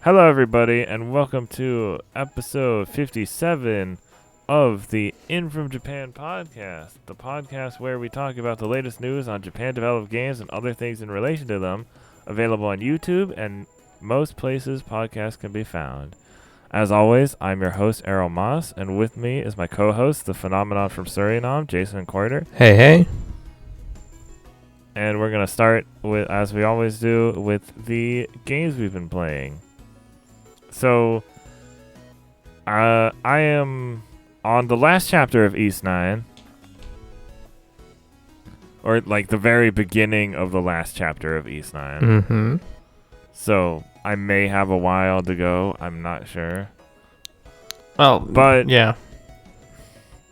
Hello, everybody, and welcome to episode 57 of the In From Japan podcast, the podcast where we talk about the latest news on Japan-developed games and other things in relation to them, available on YouTube and most places podcasts can be found. As always, I'm your host, Erroll Moss, and with me is my co-host, the phenomenon from Suriname, Jason Corder. Hey. And we're going to start with, as we always do, with the games we've been playing. So, I am on the last chapter of East 9. Or, like, the very beginning of the last chapter of East 9. Mm-hmm. So, I may have a while to go. I'm not sure. Well, but yeah.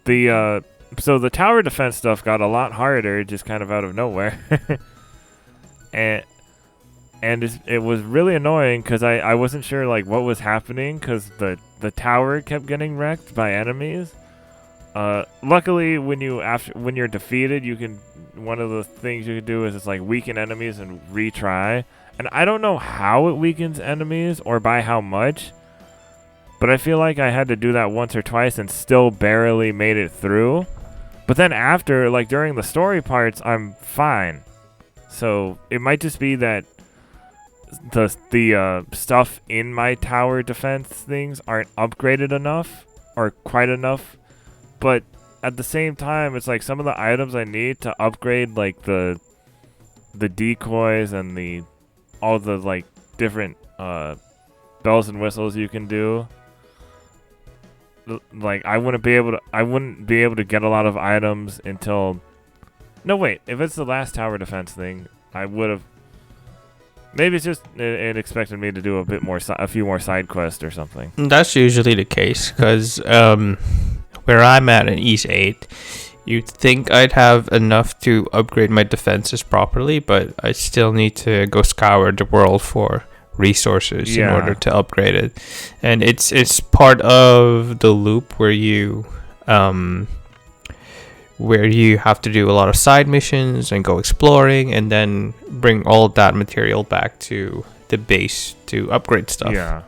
So the tower defense stuff got a lot harder just kind of out of nowhere. And it was really annoying because I wasn't sure like what was happening because the tower kept getting wrecked by enemies. Luckily, when you're defeated, one of the things you can do is it's like weaken enemies and retry. And I don't know how it weakens enemies or by how much, but I feel like I had to do that once or twice and still barely made it through. But then after, like during the story parts, I'm fine. So it might just be that the stuff in my tower defense things aren't upgraded enough or quite enough. But at the same time, it's like some of the items I need to upgrade, like the decoys and all the like different bells and whistles you can do. Like I wouldn't be able to get a lot of items until. No, wait. If it's the last tower defense thing, I would have. Maybe it's just it expected me to do a few more side quests or something. That's usually the case, because where I'm at in East 8, you'd think I'd have enough to upgrade my defenses properly, but I still need to go scour the world for resources in order to upgrade it. And it's part of the loop where you have to do a lot of side missions and go exploring and then bring all of that material back to the base to upgrade stuff. Yeah.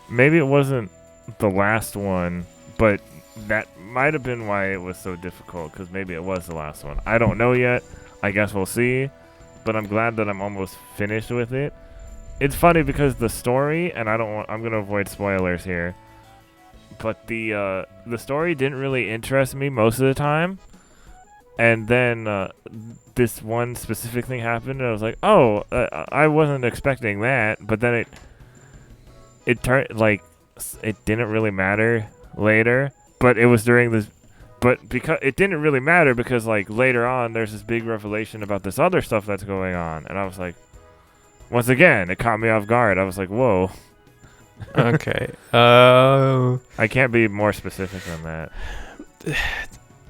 Maybe it wasn't the last one, but that might have been why it was so difficult, because maybe it was the last one. I don't know yet. I guess we'll see. But I'm glad that I'm almost finished with it. It's funny because the story, and I'm going to avoid spoilers here, but the story didn't really interest me most of the time. And then this one specific thing happened, and I was like, oh, I wasn't expecting that. But then it turned, like, it didn't really matter later. But it was during this, but because it didn't really matter because, like, later on, there's this big revelation about this other stuff that's going on. And I was like, once again, it caught me off guard. I was like, whoa. Okay. I can't be more specific than that.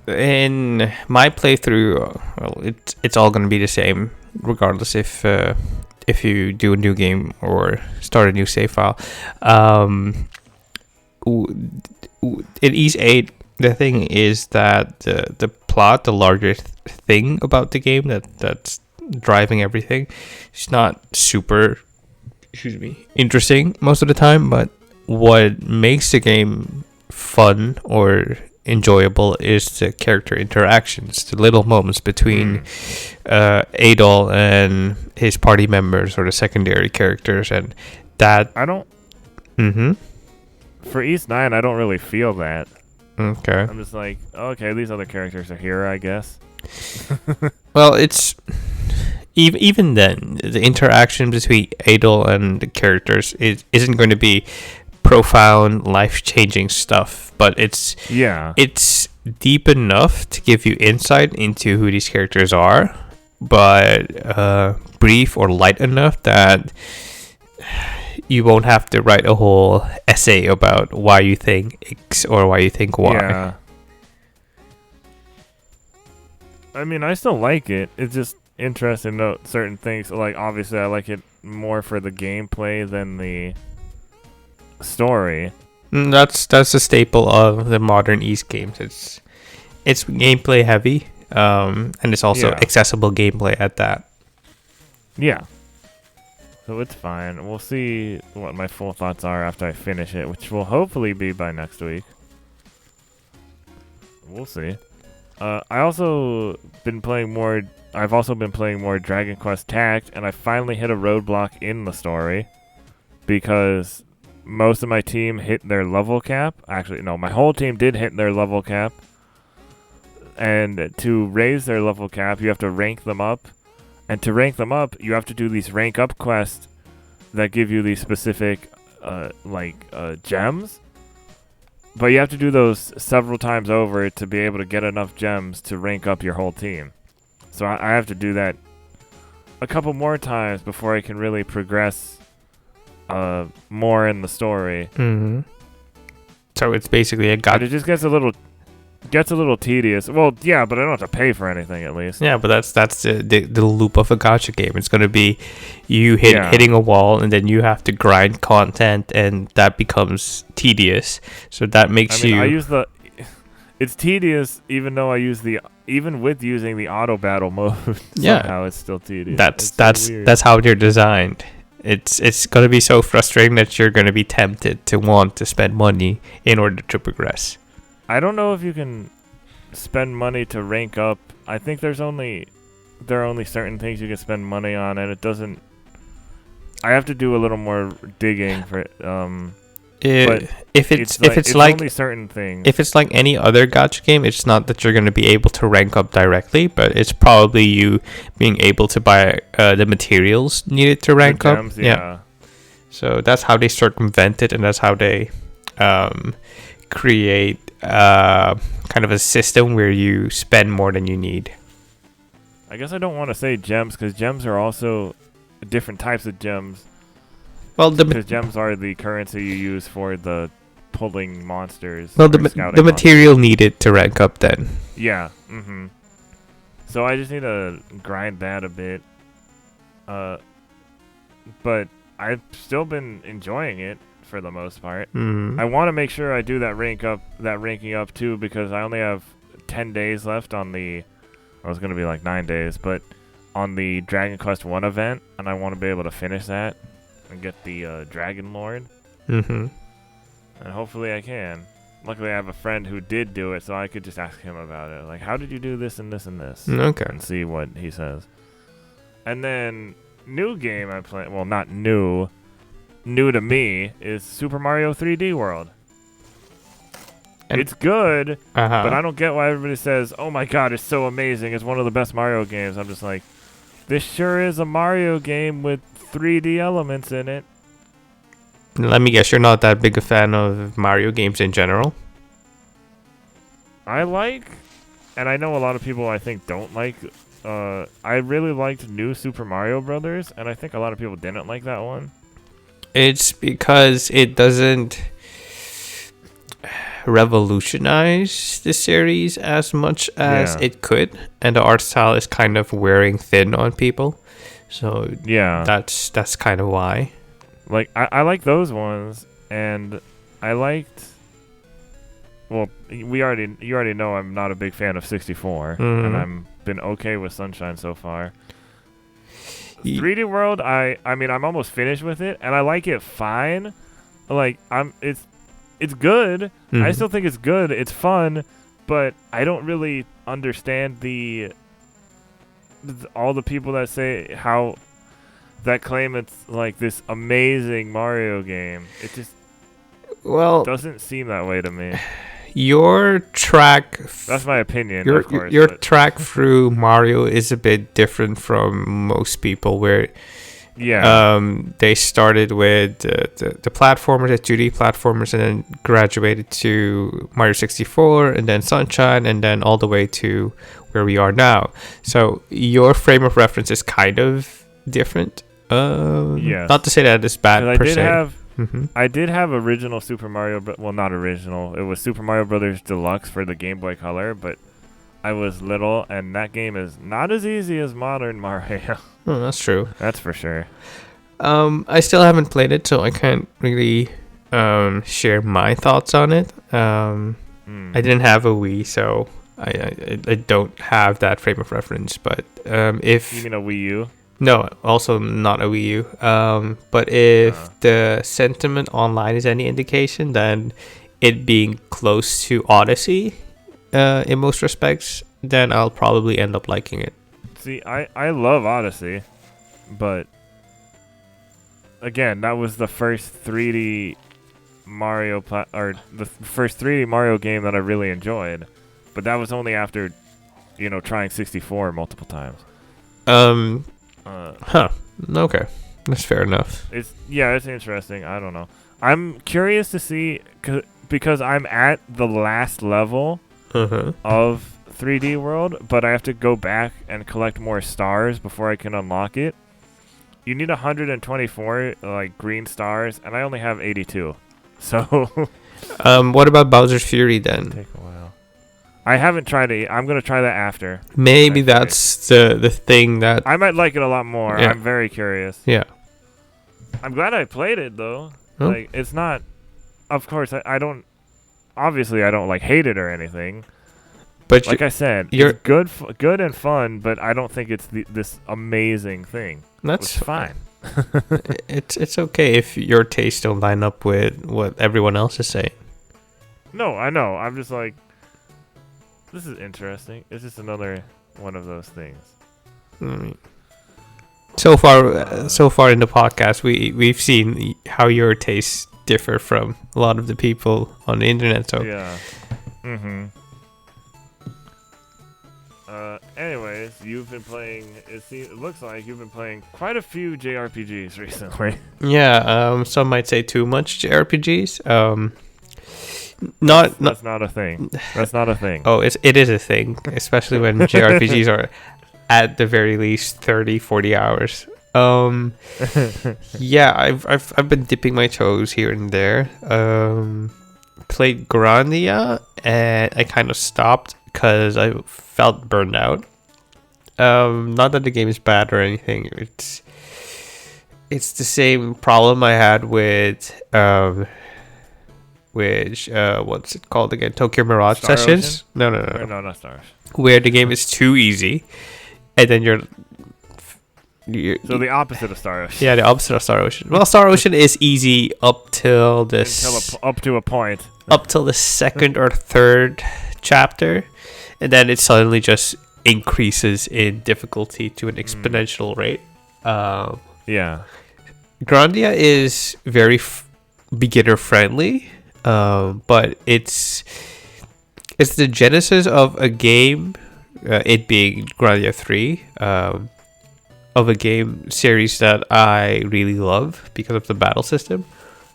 In my playthrough, well, it's all going to be the same, regardless if you do a new game or start a new save file. In East 8, the thing is that the plot, the larger thing about the game that's driving everything, is not super interesting most of the time, but what makes the game fun or enjoyable is the character interactions, the little moments between Adol and his party members or the secondary characters, and that I don't. For East 9, I don't really feel that. Okay. I'm just like, okay, these other characters are here, I guess. Well, it's even then, the interaction between Adol and the characters isn't going to be profound, life-changing stuff, but it's deep enough to give you insight into who these characters are, but brief or light enough that you won't have to write a whole essay about why you think X or why you think Y. Yeah. I mean, I still like it. It's just interesting to note certain things. Like, obviously, I like it more for the gameplay than the story. That's a staple of the modern East games. It's gameplay heavy, and it's also accessible gameplay at that. Yeah. So it's fine. We'll see what my full thoughts are after I finish it, which will hopefully be by next week. We'll see. I've also been playing more Dragon Quest Tact, and I finally hit a roadblock in the story because most of my team hit their level cap. Actually, no, my whole team did hit their level cap. And to raise their level cap, you have to rank them up. And to rank them up, you have to do these rank up quests that give you these specific, gems. But you have to do those several times over to be able to get enough gems to rank up your whole team. So I have to do that a couple more times before I can really progress more in the story. Mm-hmm. So it's basically a But it just gets a little tedious. Well, yeah, but I don't have to pay for anything at least. Yeah, but that's the loop of a gacha game. It's gonna be you hitting a wall, and then you have to grind content, and that becomes tedious. So that makes It's tedious, even with using the auto battle mode. Somehow it's still tedious. That's how they're designed. It's gonna be so frustrating that you're gonna be tempted to want to spend money in order to progress. I don't know if you can spend money to rank up. I think there are only certain things you can spend money on, and it doesn't. I have to do a little more digging for but if it's like only certain things. If it's like any other gacha game, it's not that you're going to be able to rank up directly, but it's probably you being able to buy the materials needed to rank up. Gems, yeah. So that's how they circumvent it, and that's how they create kind of a system where you spend more than you need. I guess I don't want to say gems because gems are also different types of gems. Well, because gems are the currency you use for the pulling monsters. Well, the material needed to rank up then. Yeah. Mm-hmm. So I just need to grind that a bit. But I've still been enjoying it for the most part. Mm-hmm. I want to make sure I do that ranking up too, because I only have 10 days left on the. Well, it's gonna be like 9 days, but on the Dragon Quest I event, and I want to be able to finish that and get the Dragon Lord. Mm-hmm. And hopefully I can. Luckily, I have a friend who did do it, so I could just ask him about it. Like, how did you do this and this and this? Okay. And see what he says. And then, new game I play. Well, not new. New to me is Super Mario 3D World. And it's good, but I don't get why everybody says, "Oh my God, it's so amazing! It's one of the best Mario games." I'm just like, this sure is a Mario game with 3D elements in it. Let me guess, you're not that big a fan of Mario games in general? I like, and I know a lot of people I think don't like. I really liked New Super Mario Brothers, and I think a lot of people didn't like that one. It's because it doesn't revolutionize the series as much as it could, and the art style is kind of wearing thin on people. So yeah, that's kind of why. Like I like those ones, and I liked. Well, you already know I'm not a big fan of 64, and I'm been okay with Sunshine so far. 3D World, I mean, I'm almost finished with it, and I like it fine. Like it's good. I still think it's good. It's fun, but I don't really understand all the people that say that claim it's like this amazing Mario game. It just doesn't seem that way to me. Your track. That's my opinion. Your of course, your track through Mario is a bit different from most people, where they started with the platformers, the 2D platformers, and then graduated to Mario 64, and then Sunshine, and then all the way to where we are now. So your frame of reference is kind of different. Not to say that it's bad per se. I did have original Super Mario, well, not original. It was Super Mario Brothers Deluxe for the Game Boy Color, but I was little, and that game is not as easy as modern Mario. Oh, that's true. That's for sure. I still haven't played it, so I can't really share my thoughts on it. I didn't have a Wii, so I don't have that frame of reference. But if you mean a Wii U? No, also not a Wii U. But if the sentiment online is any indication, then it being close to Odyssey, in most respects, then I'll probably end up liking it. See, I love Odyssey, but again, that was the first 3D Mario or the first 3D Mario game that I really enjoyed, but that was only after, trying 64 multiple times. Okay, that's fair enough. It's interesting. I don't know. I'm curious to see because I'm at the last level of 3D World, but I have to go back and collect more stars before I can unlock it. You need 124 green stars, and I only have 82. So, what about Bowser's Fury then? Take a while. I haven't tried it. I'm gonna try that after. Maybe that's the thing that I might like it a lot more. Yeah. I'm very curious. Yeah. I'm glad I played it though. Oh. It's not. Of course, I don't. Obviously, I don't hate it or anything. But like I said, it's good and fun. But I don't think it's this amazing thing. That's fine. It's okay if your tastes don't line up with what everyone else is saying. No, I know. I'm just like, this is interesting. It's just another one of those things. So far in the podcast, we've seen how your tastes differ from a lot of the people on the internet. So yeah. Anyways, you've been playing. It looks like you've been playing quite a few JRPGs recently. Yeah. Some might say too much JRPGs. That's not a thing. That's not a thing. Oh, it is a thing, especially when JRPGs are at the very least 30-40 hours. Yeah, I've been dipping my toes here and there. Played Grandia, and I kind of stopped because I felt burned out. Not that the game is bad or anything. It's the same problem I had with what's it called again? Tokyo Mirage Star Sessions? Ocean? No, not Stars. Where the game is too easy, and then you're so the opposite of Star Ocean. Yeah, the opposite of Star Ocean. Well, Star Ocean is easy up till this up to a point. Up till the second or third chapter, and then it suddenly just increases in difficulty to an exponential rate. Yeah. Grandia is very beginner friendly, but it's the genesis of a game, it being Grandia 3, of a game series that I really love because of the battle system.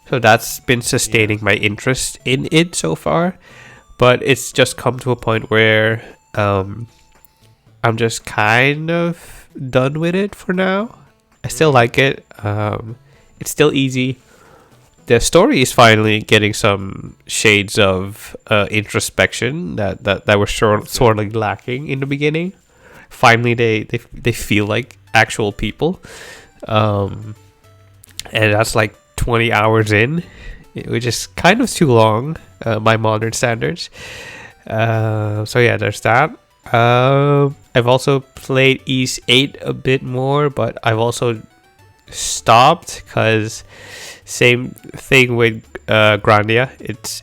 So that's been sustaining my interest in it so far. But it's just come to a point where I'm just kind of done with it for now. I still like it. It's still easy. The story is finally getting some shades of introspection that were sorely lacking in the beginning. Finally, they feel like actual people, and that's like 20 hours in, which is kind of too long by modern standards. So yeah, there's that. I've also played Ys 8 a bit more, but I've also stopped because same thing with Grandia.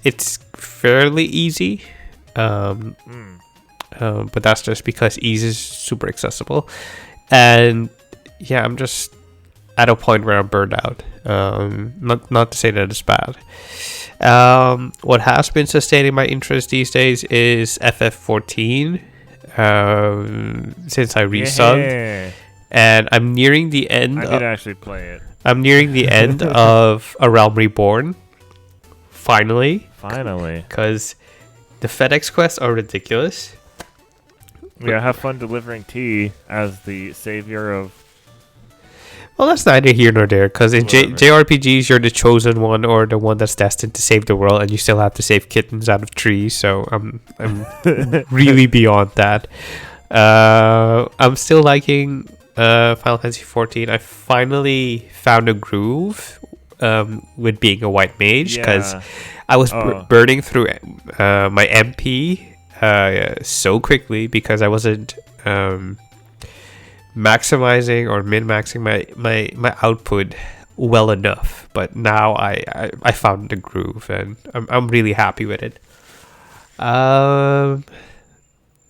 It's fairly easy. But that's just because Ys is super accessible, and yeah, I'm just at a point where I'm burned out. Not to say that it's bad. What has been sustaining my interest these days is FF14. Since I resubbed, and I'm nearing the end. I did actually play it. I'm nearing the end of A Realm Reborn. Finally, because the FedEx quests are ridiculous. Yeah, have fun delivering tea as the savior of... Well, that's neither here nor there, because in JRPGs, you're the chosen one or the one that's destined to save the world, and you still have to save kittens out of trees, so I'm really beyond that. I'm still liking Final Fantasy XIV. I finally found a groove with being a white mage, because I was burning through my MP so quickly because I wasn't maximizing or min-maxing my output well enough, but now I found the groove, and I'm really happy with it.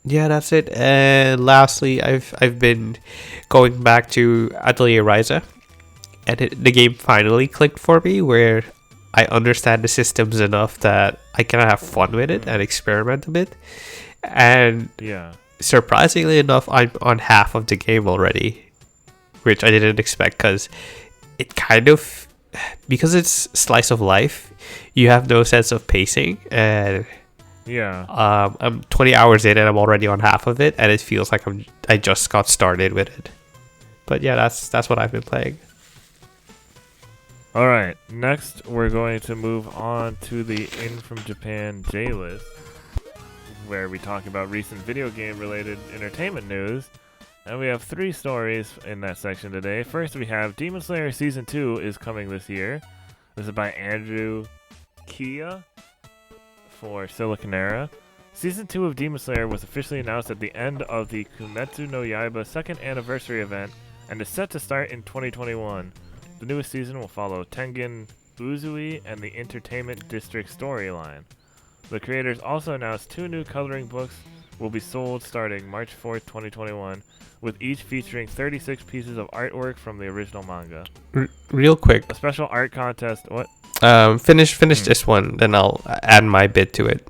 Yeah, that's it. And lastly, I've been going back to Atelier Ryza, and the game finally clicked for me, where I understand the systems enough that I can have fun with it and experiment a bit. And Yeah. surprisingly enough, I'm on half of the game already, which I didn't expect, because it kind of, because it's slice of life, you have no sense of pacing, and Yeah. I'm 20 hours in and I'm already on half of it, and it feels like I just got started with it. But yeah, that's what I've been playing. All right. Next, we're going to move on to the In From Japan J list, where we talk about recent video game related entertainment news. And we have 3 stories in that section today. First, we have Demon Slayer Season 2 is coming this year. This is by Andrew Kia for Siliconera. Season 2 of Demon Slayer was officially announced at the end of the Kimetsu no Yaiba 2nd anniversary event and is set to start in 2021. The newest season will follow Tengen Uzui and the Entertainment District storyline. The creators also announced 2 new coloring books will be sold starting March 4th, 2021, with each featuring 36 pieces of artwork from the original manga. Real quick, A special art contest. What? finish this one, then I'll add my bit to it.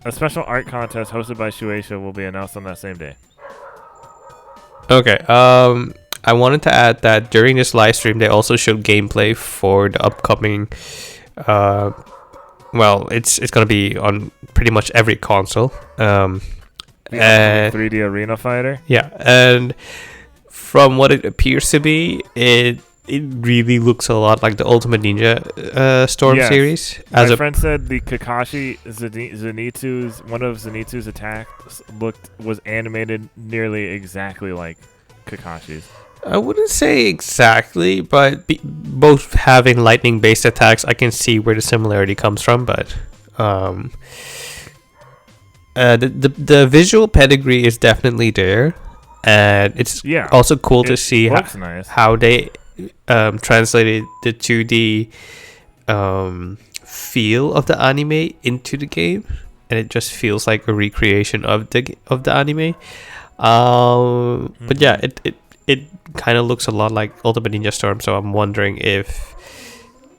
A special art contest hosted by Shueisha will be announced on that same day. Okay. I wanted to add that during this live stream, they also showed gameplay for the upcoming. Well, it's gonna be on pretty much every console. The 3D Arena Fighter. Yeah, and from what it appears to be, it really looks a lot like the Ultimate Ninja Storm Yes. series. My friend said the Kakashi Zenitsu's one of Zenitsu's attacks was animated nearly exactly like Kakashi's. I wouldn't say exactly, but both having lightning-based attacks, I can see where the similarity comes from. But the visual pedigree is definitely there, and it's also cool to see how they translated the 2D feel of the anime into the game, and it just feels like a recreation of the anime. But yeah, it kind of looks a lot like Ultimate Ninja Storm, so I'm wondering if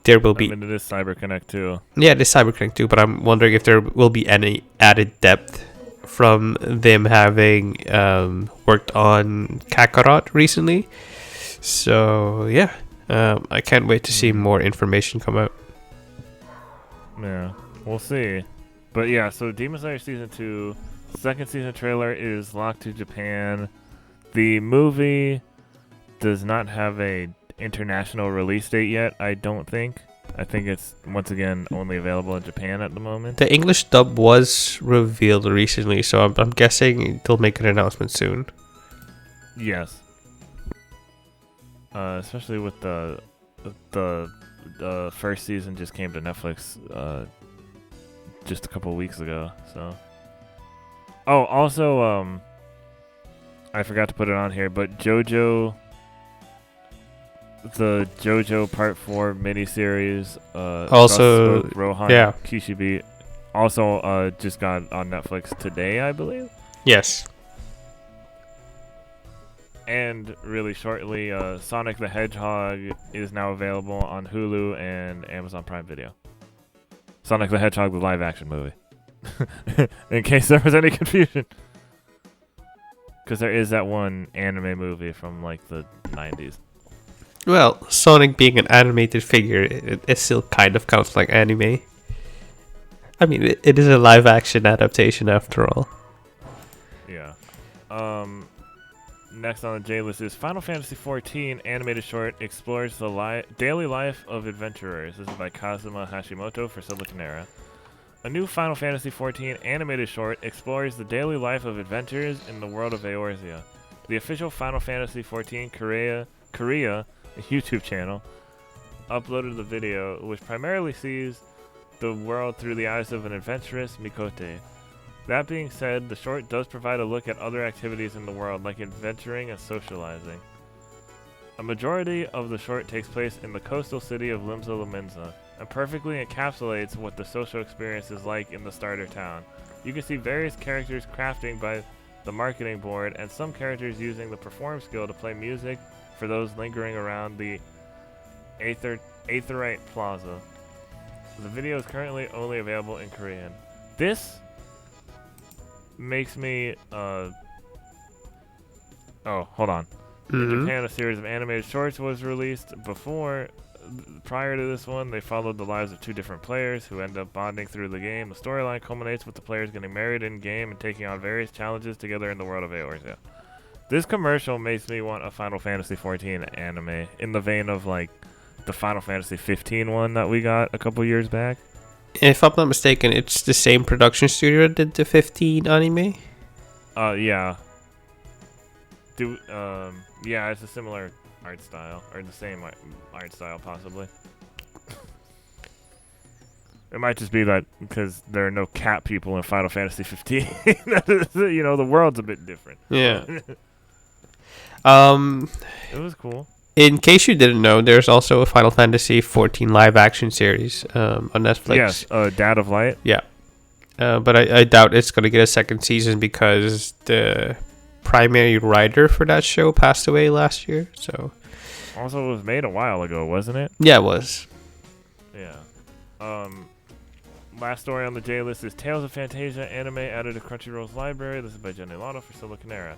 there will be. I mean, it is CyberConnect too. Yeah, it is CyberConnect too, but I'm wondering if there will be any added depth from them having worked on Kakarot recently. So yeah, I can't wait to see more information come out. Yeah, we'll see. But yeah, so Demon Slayer Season 2, second season trailer is locked to Japan. The movie does not have a international release date yet, I don't think. I think it's, once again, only available in Japan at the moment. The English dub was revealed recently, so I'm guessing they'll make an announcement soon. Yes. Especially with the first season just came to Netflix just a couple weeks ago, so. Oh, also, I forgot to put it on here, but the JoJo Part 4 miniseries, also Rohan Kishibe, also just got on Netflix today, I believe. Yes. And really shortly, Sonic the Hedgehog is now available on Hulu and Amazon Prime Video. Sonic the Hedgehog, the live-action movie. In case there was any confusion. Because there is that one anime movie from, like, the 90s. Well, Sonic being an animated figure, it still kind of counts like anime. I mean, it is a live-action adaptation after all. Yeah. Next on the J list is Final Fantasy XIV animated short explores the daily life of adventurers. This is by Kazuma Hashimoto for Siliconera. A new Final Fantasy XIV animated short explores the daily life of adventurers in the world of Eorzea. The official Final Fantasy XIV Korea YouTube channel uploaded the video, which primarily sees the world through the eyes of an adventurous Mikote. That being said, the short does provide a look at other activities in the world, like adventuring and socializing. A majority of the short takes place in the coastal city of Limsa Lominsa, and perfectly encapsulates what the social experience is like in the starter town. You can see various characters crafting by the marketing board, and some characters using the perform skill to play music for those lingering around the Aetherite Plaza. The video is currently only available in Korean. This makes me, oh, hold on. In Japan, a series of animated shorts was released prior to this one. They followed the lives of two different players who end up bonding through the game. The storyline culminates with the players getting married in-game and taking on various challenges together in the world of Eorzea. This commercial makes me want a Final Fantasy XIV anime, in the vein of, like, the Final Fantasy XV one that we got a couple years back. If I'm not mistaken, it's the same production studio that did the 15 anime? Yeah. Yeah, it's a similar art style, or the same art style, possibly. It might just be that because there are no cat people in Final Fantasy 15. You know, the world's a bit different. Yeah. It was cool. In case you didn't know, there's also a Final Fantasy XIV live action series on Netflix. Yes, Dad of Light. Yeah. But I doubt it's going to get a second season because the primary writer for that show passed away last year. So. Also, it was made a while ago, wasn't it? Yeah, it was. Yeah. Last story on the J list is Tales of Fantasia anime added to Crunchyroll's library. This is by Jenny Lotto for Siliconera.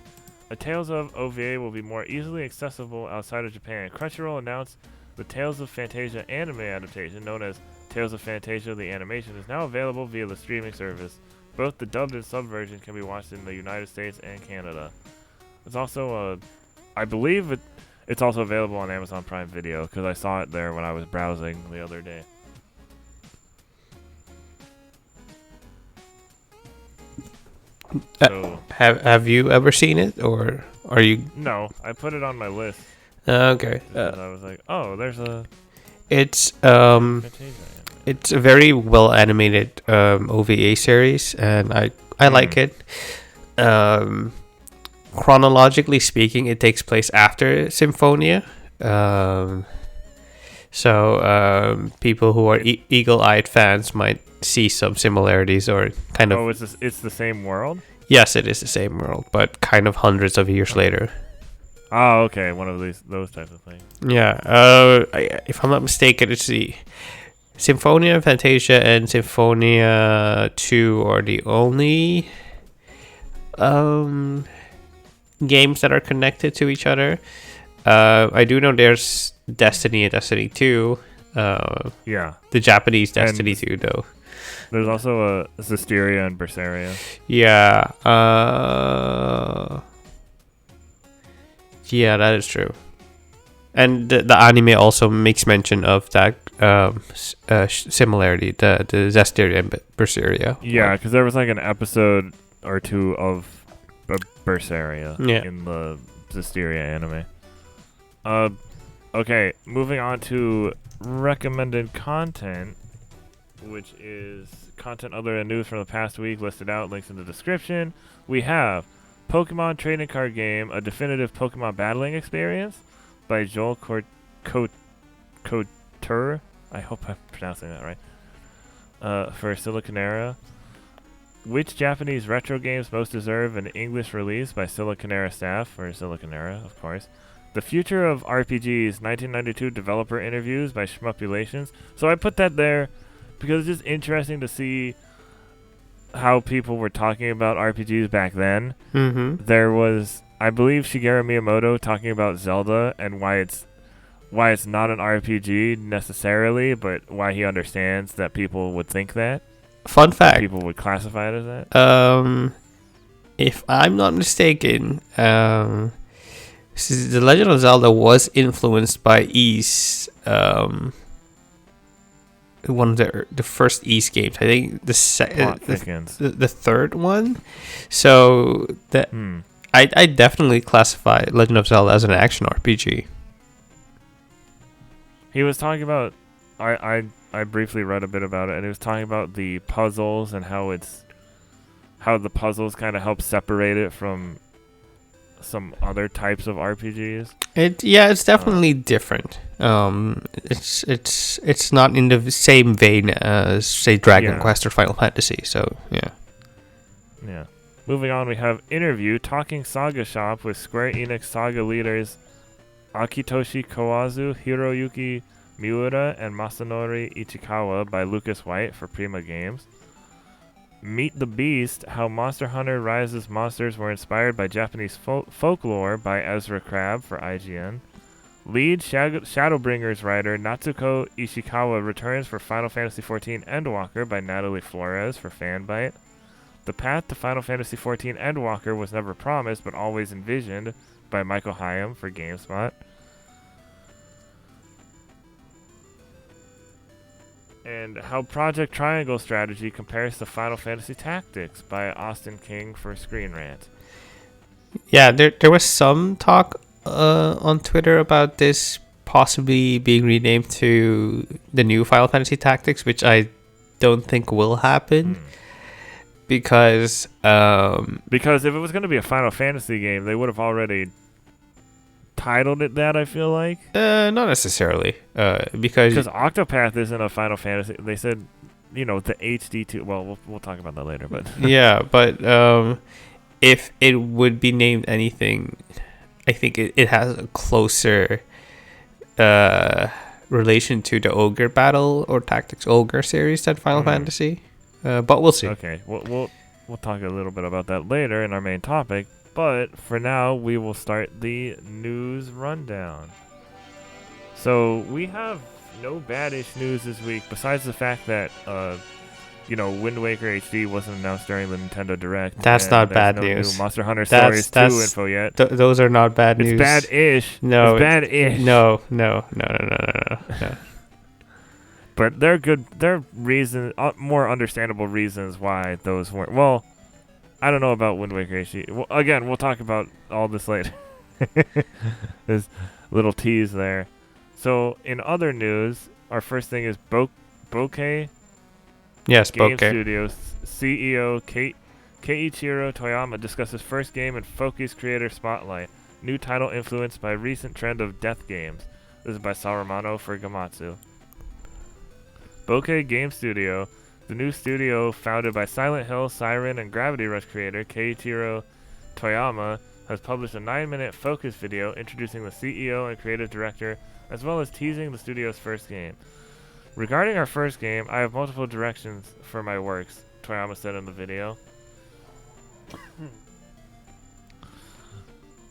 A Tales of OVA will be more easily accessible outside of Japan. Crunchyroll announced the Tales of Fantasia anime adaptation, known as Tales of Fantasia the Animation, is now available via the streaming service. Both the dubbed and subbed version can be watched in the United States and Canada. It's also I believe it's also available on Amazon Prime Video, because I saw it there when I was browsing the other day. So, have you ever seen it, or are you? No, I put it on my list. Okay. I was like, oh, there's a. It's Fantasia anime. It's a very well animated OVA series, and I like it. Chronologically speaking, it takes place after Symphonia. So people who are eagle-eyed fans might see some similarities, or kind of. Oh, it's the same world? Yes, it is the same world, but kind of hundreds of years later. Oh, okay, one of those types of things. Yeah. If I'm not mistaken, it's the Symphonia, Fantasia, and Symphonia 2 are the only games that are connected to each other. I do know there's Destiny and Destiny 2. Yeah. The Japanese Destiny 2, though. There's also a Zestiria and Berseria. Yeah. Yeah, that is true. And the anime also makes mention of that similarity, the Zestiria and Berseria. Yeah, because there was like an episode or two of Berseria in the Zestiria anime. Okay, moving on to recommended content, which is content other than news from the past week listed out, links in the description. We have Pokemon Trading Card Game, a definitive Pokemon battling experience by Joel Couture. I hope I'm pronouncing that right. For Siliconera. Which Japanese retro games most deserve an English release by Siliconera staff, or Siliconera, of course. The Future of RPGs, 1992 developer interviews by Shmuplations. So I put that there because it's just interesting to see how people were talking about RPGs back then. Mm-hmm. There was, I believe, Shigeru Miyamoto talking about Zelda and why it's not an RPG necessarily, but why he understands that people would think that. Fun fact. People would classify it as that. If I'm not mistaken, The Legend of Zelda was influenced by Ys, one of the first Ys games. I think the third one. So that I definitely classify Legend of Zelda as an action RPG. He was talking about. I briefly read a bit about it, and he was talking about the puzzles and how how the puzzles kind of help separate it from some other types of RPGs. It's definitely different. It's not in the same vein as, say, Dragon Quest or Final Fantasy. So yeah. Moving on, we have interview talking SaGa shop with Square Enix SaGa leaders Akitoshi Kawazu, Hiroyuki Miura, and Masanori Ichikawa by Lucas White for Prima Games. Meet the Beast, how Monster Hunter Rise's monsters were inspired by Japanese folklore by Esra Crabbe for IGN. Lead Shadowbringers writer Natsuko Ishikawa returns for Final Fantasy XIV Endwalker by Natalie Flores for Fanbyte. The path to Final Fantasy XIV Endwalker was never promised but always envisioned by Michael Hyam for GameSpot. And how Project Triangle Strategy compares to Final Fantasy Tactics by Austin King for Screen Rant. Yeah, there was some talk on Twitter about this possibly being renamed to the new Final Fantasy Tactics, which I don't think will happen. Because if it was going to be a Final Fantasy game, they would have already titled it that, I feel like. Not necessarily. Because Octopath isn't a Final Fantasy. They said, the HD2. Well, we'll talk about that later. But yeah, but if it would be named anything, I think it has a closer relation to the Ogre Battle or Tactics Ogre series than Final Fantasy. But we'll see. Okay, we'll talk a little bit about that later in our main topic. But for now, we will start the news rundown. So we have no bad-ish news this week, besides the fact that Wind Waker HD wasn't announced during the Nintendo Direct. That's not bad news. New Monster Hunter Stories 2 info yet. Those are not bad news. It's bad-ish. No, it's bad-ish. No. But they're good. They're more understandable reasons why those weren't. Well, I don't know about Wind Waker HD. Well, again, we'll talk about all this later. There's a little tease there. So, in other news, our first thing is Bokeh. Yes, Game Bokeh. Studios CEO Keiichiro Toyama discusses first game in Focus Creator Spotlight. New title influenced by recent trend of death games. This is by Saruman for Gamatsu. Bokeh Game Studio, the new studio founded by Silent Hill, Siren, and Gravity Rush creator Keiichiro Toyama, has published a 9-minute focus video introducing the CEO and creative director, as well as teasing the studio's first game. Regarding our first game, I have multiple directions for my works, Toyama said in the video.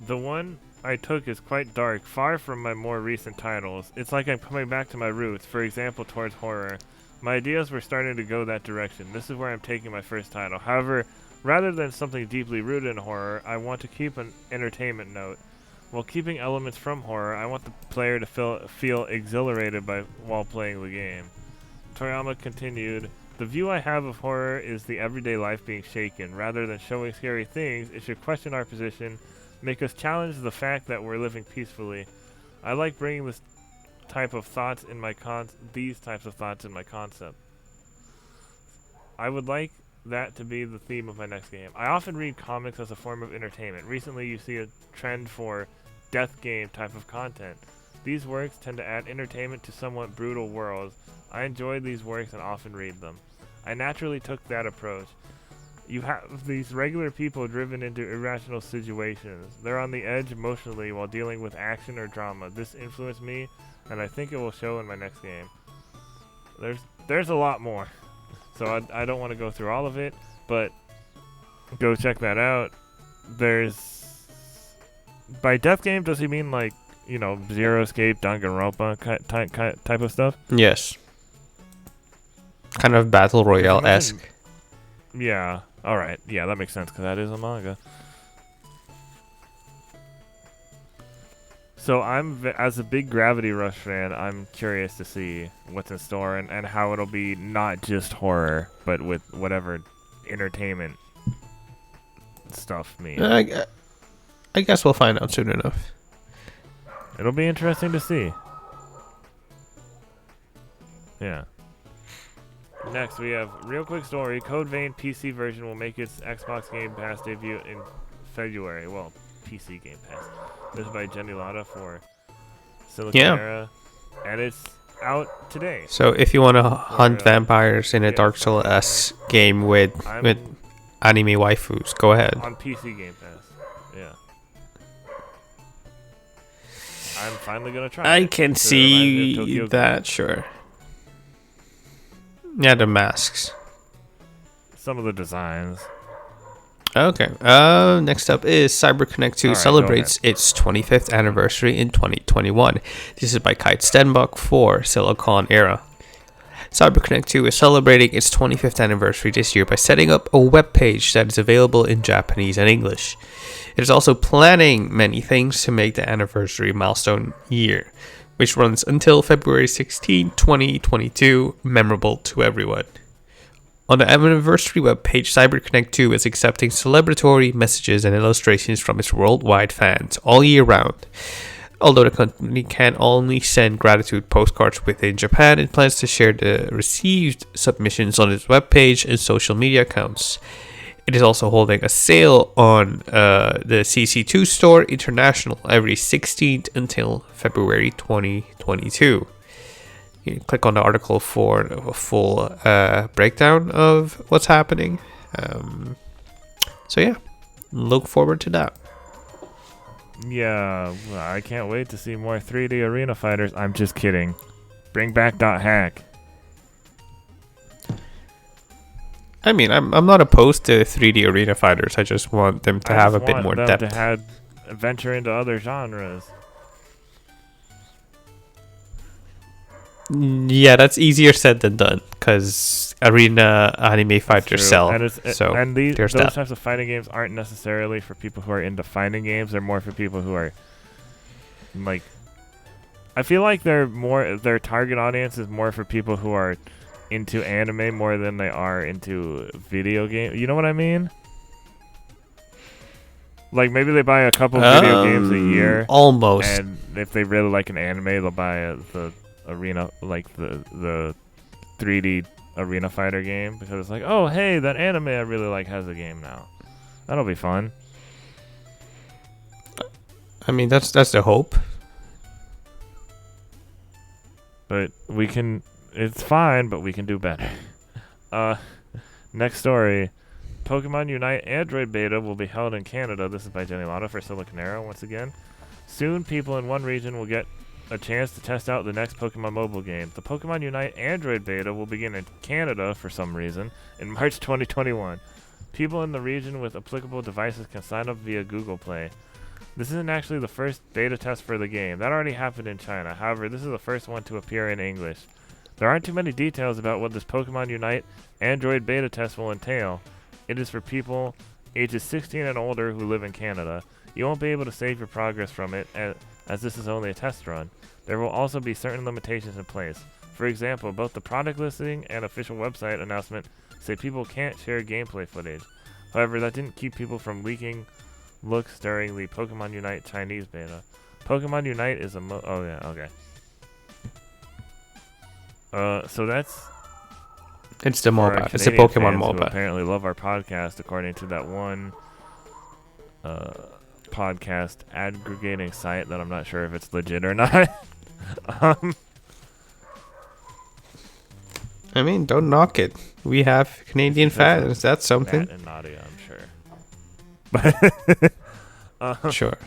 The one I took is quite dark, far from my more recent titles. It's like I'm coming back to my roots, for example, towards horror. My ideas were starting to go that direction. This is where I'm taking my first title. However, rather than something deeply rooted in horror, I want to keep an entertainment note. While keeping elements from horror, I want the player to feel exhilarated while playing the game. Toyama continued, the view I have of horror is the everyday life being shaken. Rather than showing scary things, it should question our position, make us challenge the fact that we're living peacefully. I like bringing these types of thoughts in my concept. I would like that to be the theme of my next game. I often read comics as a form of entertainment. Recently, you see a trend for death game type of content. These works tend to add entertainment to somewhat brutal worlds. I enjoy these works and often read them. I naturally took that approach. You have these regular people driven into irrational situations. They're on the edge emotionally while dealing with action or drama. This influenced me, and I think it will show in my next game. There's a lot more, so I don't want to go through all of it, but go check that out. By death game, does he mean like, Zero Escape, Danganronpa type of stuff? Yes. Kind of Battle Royale-esque. Yeah. All right. Yeah, that makes sense because that is a manga. So as a big Gravity Rush fan, I'm curious to see what's in store and how it'll be not just horror, but with whatever entertainment stuff means. I guess we'll find out soon enough. It'll be interesting to see. Yeah. Next, we have real quick story. Code Vein PC version will make its Xbox Game Pass debut in February. Well, PC Game Pass. This is by Jenny Latta for Siliconera, and it's out today. So if you want to hunt vampires in a Dark Souls game with anime waifus, go ahead. On PC Game Pass, yeah. I'm finally gonna try. I can see that, sure. Yeah, the masks. Some of the designs. Okay. Next up is CyberConnect 2 celebrates its 25th anniversary in 2021. This is by Kite Stenbach for Siliconera. CyberConnect 2 is celebrating its 25th anniversary this year by setting up a web page that is available in Japanese and English. It is also planning many things to make the anniversary milestone year, which runs until February 16, 2022, memorable to everyone. On the anniversary webpage, CyberConnect 2 is accepting celebratory messages and illustrations from its worldwide fans all year round. Although the company can only send gratitude postcards within Japan, it plans to share the received submissions on its webpage and social media accounts. It is also holding a sale on the CC2 Store International every 16th until February 2022. You can click on the article for a full breakdown of what's happening. So yeah, look forward to that. Yeah, I can't wait to see more 3D arena fighters. I'm just kidding. Bring back .hack. I mean, I'm not opposed to 3D arena fighters. I just want them to have a bit more depth. To venture into other genres. Yeah, that's easier said than done because arena anime fighters sell. And those that. types of fighting games aren't necessarily for people who are into fighting games. They're more for people who are like. I feel like their target audience is more for people who are into anime more than they are into video games. You know what I mean? Like maybe they buy a couple video games a year. Almost. And if they really like an anime, they'll buy the arena, like the 3D arena fighter game, because it's like, oh hey, that anime I really like has a game now. That'll be fun. I mean, that's the hope. But it's fine, but we can do better. Next story. Pokemon Unite Android beta will be held in Canada. This is by Jenny Latta for Siliconera once again. Soon, people in one region will get a chance to test out the next Pokemon mobile game. The Pokemon Unite Android beta will begin in Canada for some reason in March 2021. People in the region with applicable devices can sign up via Google Play. This isn't actually the first beta test for the game. That already happened in China. However, this is the first one to appear in English. There aren't too many details about what this Pokemon Unite Android beta test will entail. It is for people ages 16 and older who live in Canada. You won't be able to save your progress from it, as this is only a test run. There will also be certain limitations in place. For example, both the product listing and official website announcement say people can't share gameplay footage. However, that didn't keep people from leaking looks during the Pokemon Unite Chinese beta. Pokemon Unite is oh yeah, okay. So that's... It's the MOBA. It's the Pokemon MOBA. Apparently love our podcast, according to that one podcast aggregating site that I'm not sure if it's legit or not. I mean, don't knock it. We have Canadian fans. That's something. Matt and Nadia, I'm sure. But sure.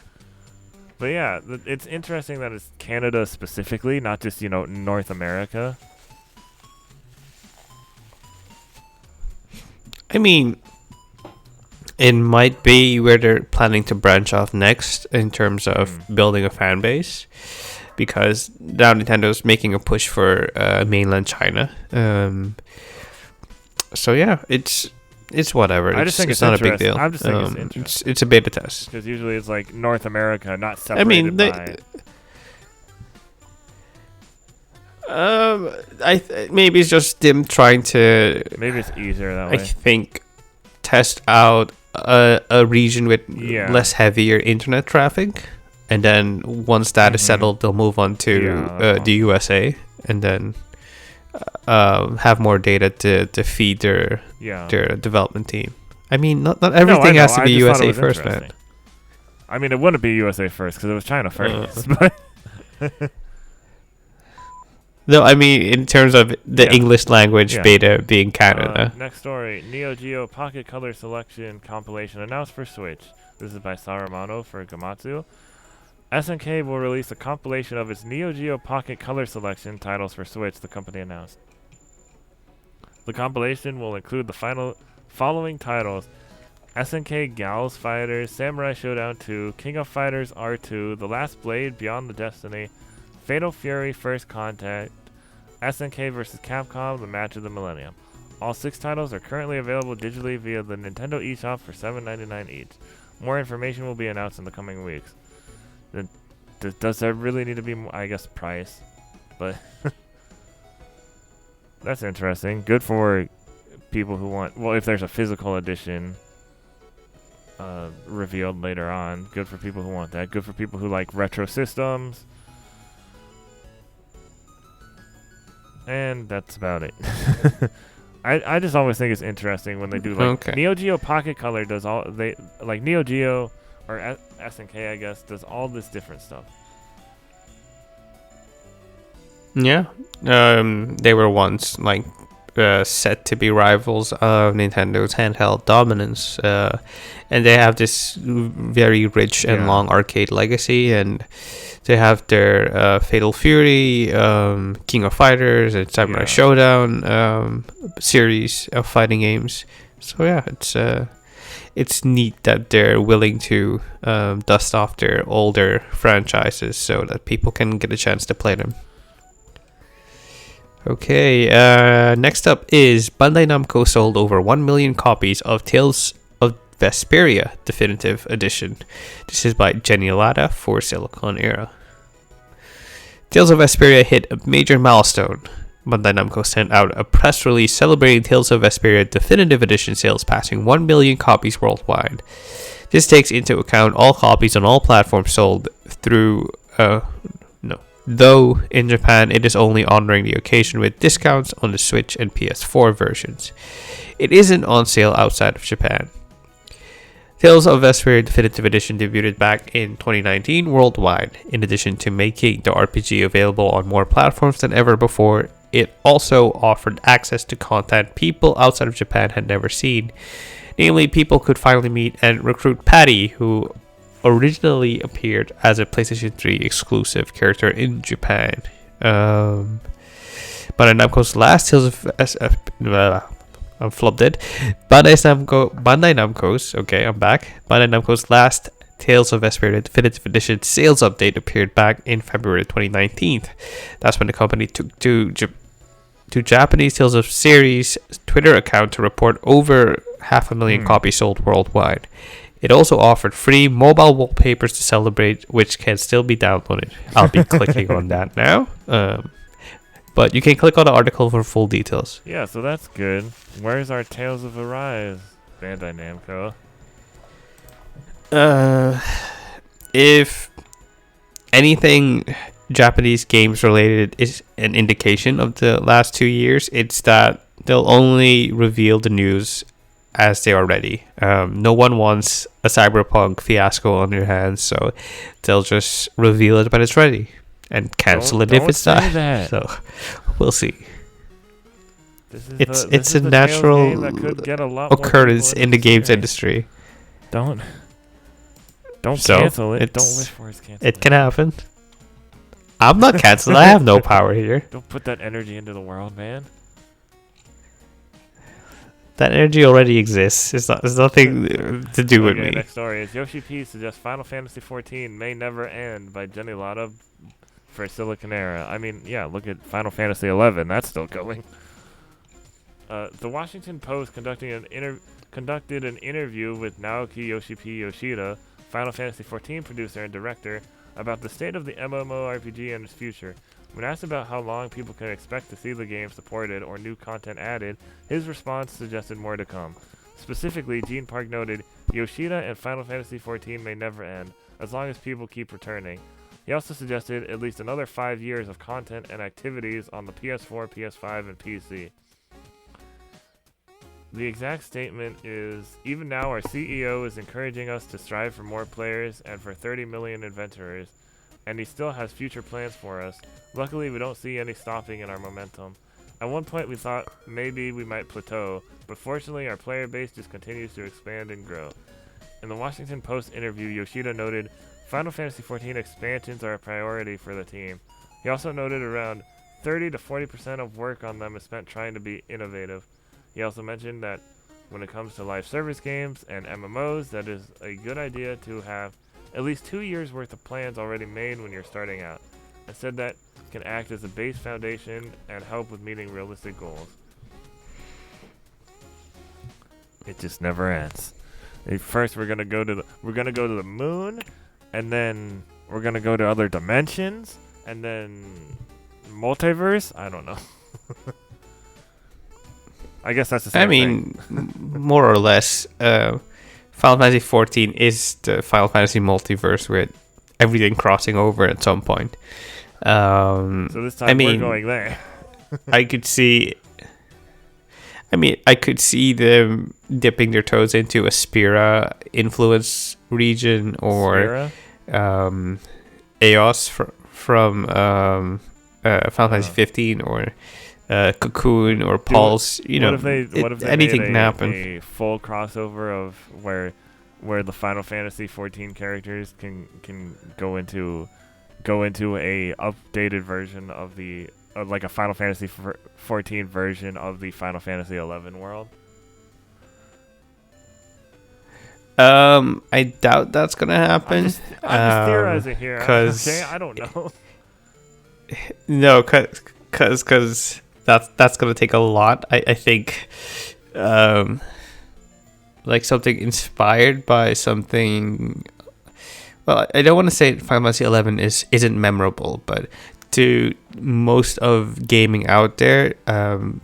But yeah, it's interesting that it's Canada specifically, not just, North America. I mean, it might be where they're planning to branch off next in terms of building a fan base, because now Nintendo's making a push for mainland China. So yeah, it's whatever. I just think it's not a big deal. I'm just thinking it's interesting. It's a beta test. Because usually it's like North America, not separated by... Maybe it's just them trying to... Maybe it's easier that way. I think test out a region with less heavier internet traffic, and then once that is settled, they'll move on to the USA, and then have more data to feed their Yeah. development team. I mean, not everything has to be USA first, man. I mean, it wouldn't be USA first because it was China first. But no, I mean in terms of the English language beta being Canada. Next story: Neo Geo Pocket Color Selection compilation announced for Switch. This is by Saramano for Gamatsu. SNK will release a compilation of its Neo Geo Pocket Color Selection titles for Switch, the company announced. The compilation will include the following titles: SNK Gals Fighters, Samurai Showdown 2, King of Fighters R2, The Last Blade, Beyond the Destiny, Fatal Fury First Contact, SNK vs. Capcom, The Match of the Millennium. All 6 titles are currently available digitally via the Nintendo eShop for $7.99 each. More information will be announced in the coming weeks. Does there really need to be more? I guess price, but that's interesting. Good for people who want, well, if there's a physical edition revealed later on, good for people who want that. Good for people who like retro systems. And that's about it. I just always think it's interesting when they do like Neo Geo Pocket Color does all they like Neo Geo or SNK, I guess, does all this different stuff. Yeah. They were once like set to be rivals of Nintendo's handheld dominance, and they have this very rich and long arcade legacy, and they have their Fatal Fury, King of Fighters, and Samurai Showdown series of fighting games. So yeah, it's neat that they're willing to dust off their older franchises so that people can get a chance to play them. Okay, next up is Bandai Namco sold over 1 million copies of Tales of Vesperia Definitive Edition. This is by Jenny Latta for Siliconera. Tales of Vesperia hit a major milestone. Bandai Namco sent out a press release celebrating Tales of Vesperia Definitive Edition sales passing 1 million copies worldwide. This takes into account all copies on all platforms sold through... Though in Japan it is only honoring the occasion with discounts on the Switch and PS4 versions. It isn't on sale outside of Japan. Tales of Vesperia Definitive Edition debuted back in 2019 worldwide. In addition to making the RPG available on more platforms than ever before, it also offered access to content people outside of Japan had never seen. Namely, people could finally meet and recruit Patty, who originally appeared as a PlayStation 3 exclusive character in Japan. Bandai Namco's last Tales of I'm flubbed it. Bandai Namco's last Tales of Vesperia Definitive Edition sales update appeared back in February 2019. That's when the company took to Japanese Tales of series Twitter account to report over 500,000 copies sold worldwide. It also offered free mobile wallpapers to celebrate, which can still be downloaded. I'll be clicking on that now. But you can click on the article for full details. Yeah, so that's good. Where's our Tales of Arise, Bandai Namco? If anything Japanese games related is an indication of the last 2 years, it's that they'll only reveal the news as they are ready. No one wants a Cyberpunk fiasco on their hands, so they'll just reveal it when it's ready and cancel it if it's not. So we'll see. It's a natural occurrence in the games industry. Don't cancel it. Don't wish for its cancellation. It can happen. I'm not canceled. I have no power here. Don't put that energy into the world, man. That energy already exists. It's nothing to do with me. Next story is Yoshi P suggests Final Fantasy XIV may never end by Jenny Latta for Siliconera. I mean, yeah, look at Final Fantasy XI. That's still going. The Washington Post conducted an interview with Naoki Yoshi P Yoshida, Final Fantasy XIV producer and director, about the state of the MMORPG and its future. When asked about how long people can expect to see the game supported or new content added, his response suggested more to come. Specifically, Gene Park noted, Yoshida and Final Fantasy XIV may never end, as long as people keep returning. He also suggested at least another 5 years of content and activities on the PS4, PS5, and PC. The exact statement is, even now our CEO is encouraging us to strive for more players and for 30 million adventurers, and he still has future plans for us. Luckily, we don't see any stopping in our momentum. At one point, we thought maybe we might plateau, but fortunately, our player base just continues to expand and grow. In the Washington Post interview, Yoshida noted, Final Fantasy XIV expansions are a priority for the team. He also noted around 30 to 40% of work on them is spent trying to be innovative. He also mentioned that when it comes to live service games and MMOs, that is a good idea to have at least 2 years worth of plans already made when you're starting out, and said that can act as a base foundation and help with meeting realistic goals. It just never ends. First, we're gonna go to the moon, and then we're gonna go to other dimensions, and then multiverse. I don't know. I guess that's the same thing. More or less. Final Fantasy XIV is the Final Fantasy multiverse with everything crossing over at some point. So this time we're going there. I could see them dipping their toes into a Spira influence region, or Eos from Final Fantasy 15, or Cocoon, or Pulse. What if they anything can happen. A full crossover of where the Final Fantasy 14 characters can go into a updated version of the like a Final Fantasy 14 version of the Final Fantasy XI world? I doubt that's gonna happen. I'm just theorizing here. Okay, I don't know. No, cause that's gonna take a lot. I think, like something inspired by something. Well, I don't want to say Final Fantasy XI isn't memorable, but to most of gaming out there,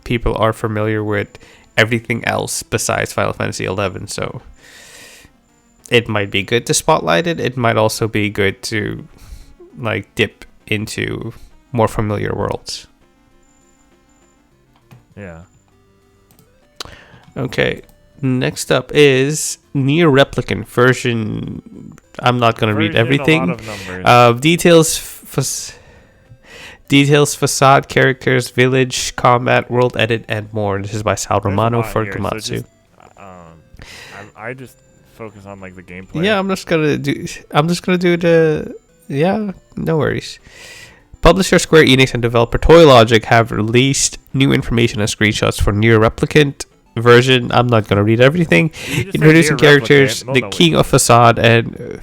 people are familiar with everything else besides Final Fantasy XI. So it might be good to spotlight it. It might also be good to like dip into more familiar worlds. Yeah. Okay. Next up is Nier Replicant version. I'm not going to read everything. A lot of numbers. Details, facade, characters, village, combat, world edit, and more. This is by Sal Romano for Komatsu. So I just focus on like the gameplay. Yeah, I'm just gonna do the. Yeah, no worries. Publisher Square Enix and developer Toy Logic have released new information and screenshots for Nier Replicant version. I'm not gonna read everything. Introducing characters, the King of Facade and.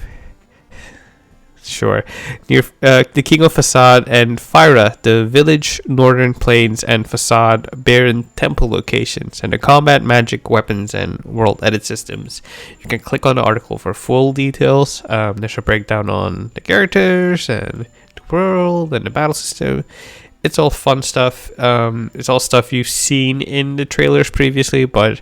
Sure. The King of Facade and Fyra, the village, northern plains, and Facade, barren temple locations, and the combat, magic, weapons, and world edit systems. You can click on the article for full details. There's a breakdown on the characters and the world and the battle system. It's all fun stuff. It's all stuff you've seen in the trailers previously, but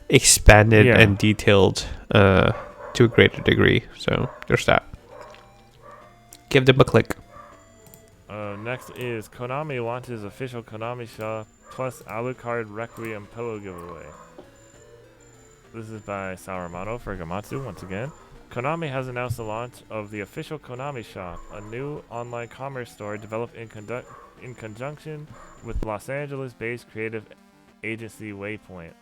expanded and detailed to a greater degree. So there's that. Give them a click. Next is Konami launches official Konami shop plus Alucard Requiem pillow giveaway. This is by Sarumato for Gamatsu once again. Konami has announced the launch of the official Konami shop, a new online commerce store developed in conjunction with Los Angeles-based creative agency Waypoint.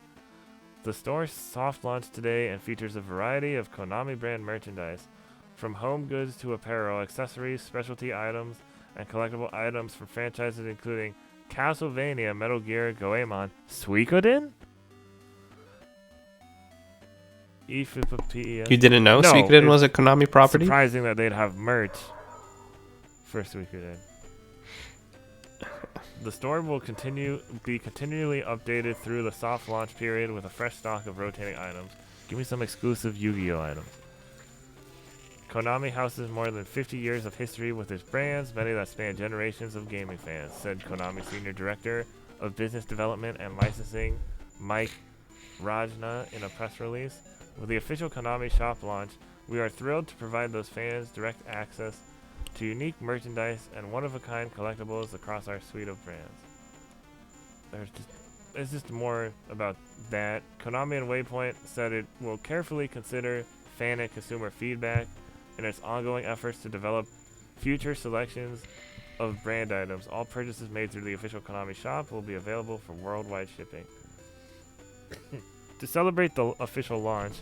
The store soft launched today and features a variety of Konami brand merchandise, from home goods to apparel, accessories, specialty items, and collectible items from franchises including Castlevania, Metal Gear, Goemon, Suikoden? You didn't know Suikoden was a Konami property? Surprising that they'd have merch for Suikoden. The store will be continually updated through the soft launch period with a fresh stock of rotating items. Give me some exclusive Yu-Gi-Oh items. Konami houses more than 50 years of history with its brands, many that span generations of gaming fans, said Konami Senior Director of Business Development and Licensing Mike Rajna in a press release. With the official Konami shop launch, we are thrilled to provide those fans direct access to unique merchandise and one-of-a-kind collectibles across our suite of brands. It's just more about that. Konami and Waypoint said it will carefully consider fan and consumer feedback in its ongoing efforts to develop future selections of brand items. All purchases made through the official Konami shop will be available for worldwide shipping. To celebrate the official launch,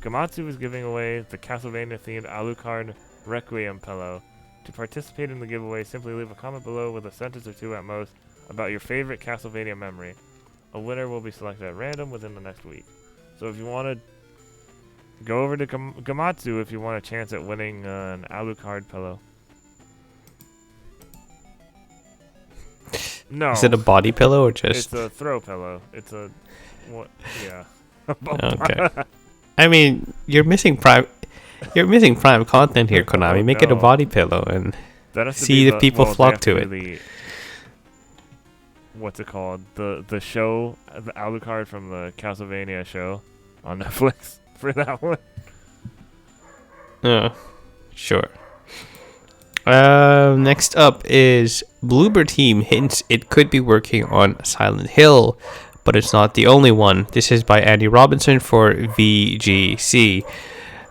Gamatsu is giving away the Castlevania-themed Alucard Requiem pillow. To participate in the giveaway, simply leave a comment below with a sentence or two at most about your favorite Castlevania memory. A winner will be selected at random within the next week. So if you want to go over to Gamatsu if you want a chance at winning an Alucard pillow. No. Is it a body pillow or just? It's a throw pillow. It's a what? Yeah. Okay. I mean, you're missing prime content here, Konami. Make it a body pillow and see if people flock to it. What's it called? The show, the Alucard from the Castlevania show on Netflix for that one. Sure. Next up is Bloober Team hints it could be working on Silent Hill, but it's not the only one. This is by Andy Robinson for VGC.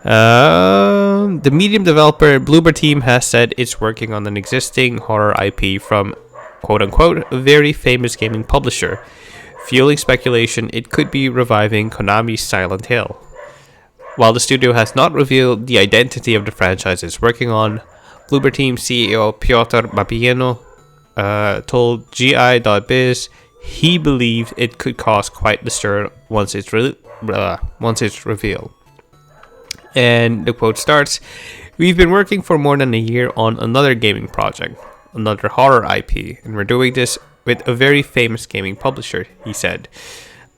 The medium developer Bloober Team has said it's working on an existing horror IP from quote-unquote a very famous gaming publisher, fueling speculation it could be reviving Konami's Silent Hill. While the studio has not revealed the identity of the franchise it's working on, Bloober Team CEO Piotr Babieno told GI.biz he believed it could cause quite the stir once it's revealed. And the quote starts, "We've been working for more than a year on another gaming project, another horror IP, and we're doing this with a very famous gaming publisher," he said.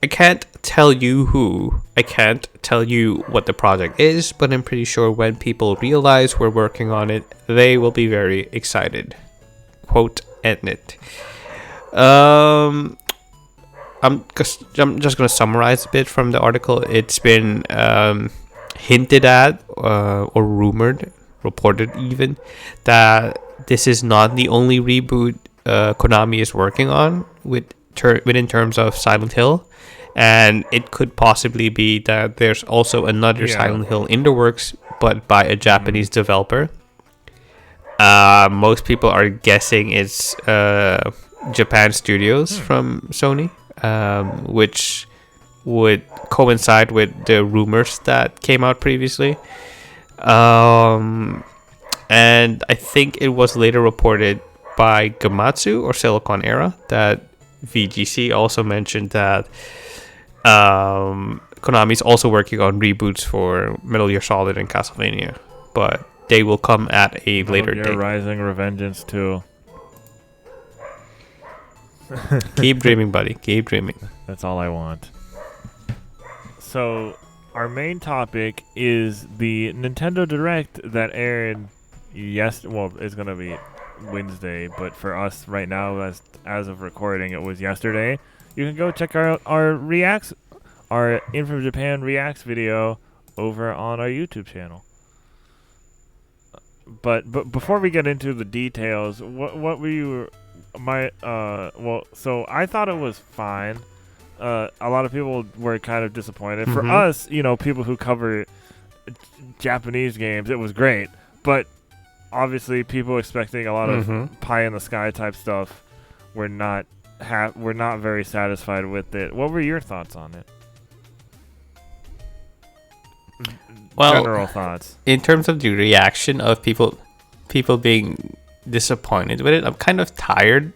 "I can't tell you who, I can't tell you what the project is, but I'm pretty sure when people realize we're working on it, they will be very excited." Quote, end it. I'm just going to summarize a bit from the article. It's been hinted at or rumored, reported even, that this is not the only reboot Konami is working on within terms of Silent Hill. And it could possibly be that there's also another Silent Hill in the works, but by a Japanese developer. Most people are guessing it's Japan Studios from Sony, which would coincide with the rumors that came out previously. And I think it was later reported by Gamatsu or Siliconera that VGC also mentioned that Konami's also working on reboots for Metal Gear Solid and Castlevania, but they will come at a later date. Metal Gear Rising: Revengeance 2. Keep dreaming, buddy. Keep dreaming. That's all I want. So, our main topic is the Nintendo Direct that aired it's going to be Wednesday, but for us right now, as of recording, it was yesterday. You can go check out our In From Japan Reacts video over on our YouTube channel. But before we get into the details, what were you... so I thought it was fine. A lot of people were kind of disappointed. For us, people who cover Japanese games, it was great. But obviously, people expecting a lot of pie in the sky type stuff were not very satisfied with it. What were your thoughts on it? Well, general thoughts. In terms of the reaction of people being disappointed with it, I'm kind of tired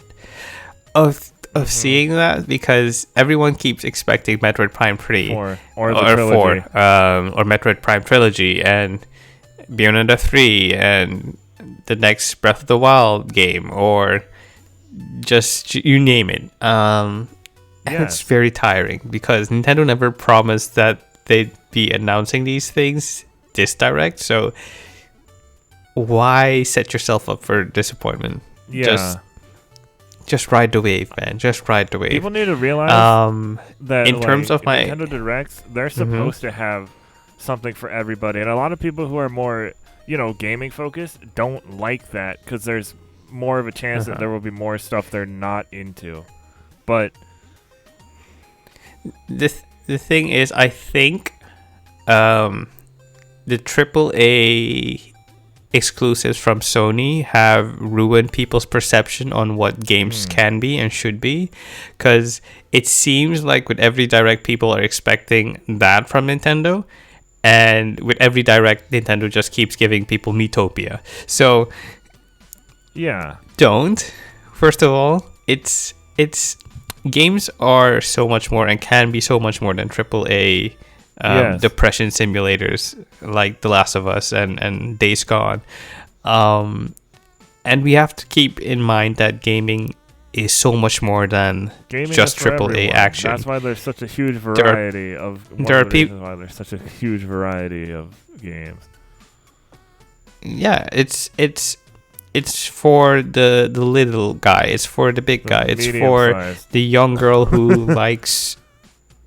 of seeing that, because everyone keeps expecting Metroid Prime 3 or Metroid Prime Trilogy and Bayonetta 3 and the next Breath of the Wild game, or just you name it. And it's very tiring because Nintendo never promised that they'd be announcing these things this direct, so why set yourself up for disappointment? Just ride the wave, man. Just ride the wave. People need to realize that in terms of Nintendo Directs, they're supposed to have something for everybody, and a lot of people who are more gaming focused don't like that because there's more of a chance that there will be more stuff they're not into. But the thing is, I think the AAA exclusives from Sony have ruined people's perception on what games can be and should be, because it seems like with every direct people are expecting that from Nintendo, and with every direct Nintendo just keeps giving people Miitopia. So yeah, don't. First of all, it's games are so much more and can be so much more than AAA depression simulators like The Last of Us and Days Gone. And we have to keep in mind that gaming is so much more than just AAA action. That's why there's such a huge variety of games. Yeah, it's for the little guy. It's for the big guy. It's for the young girl who likes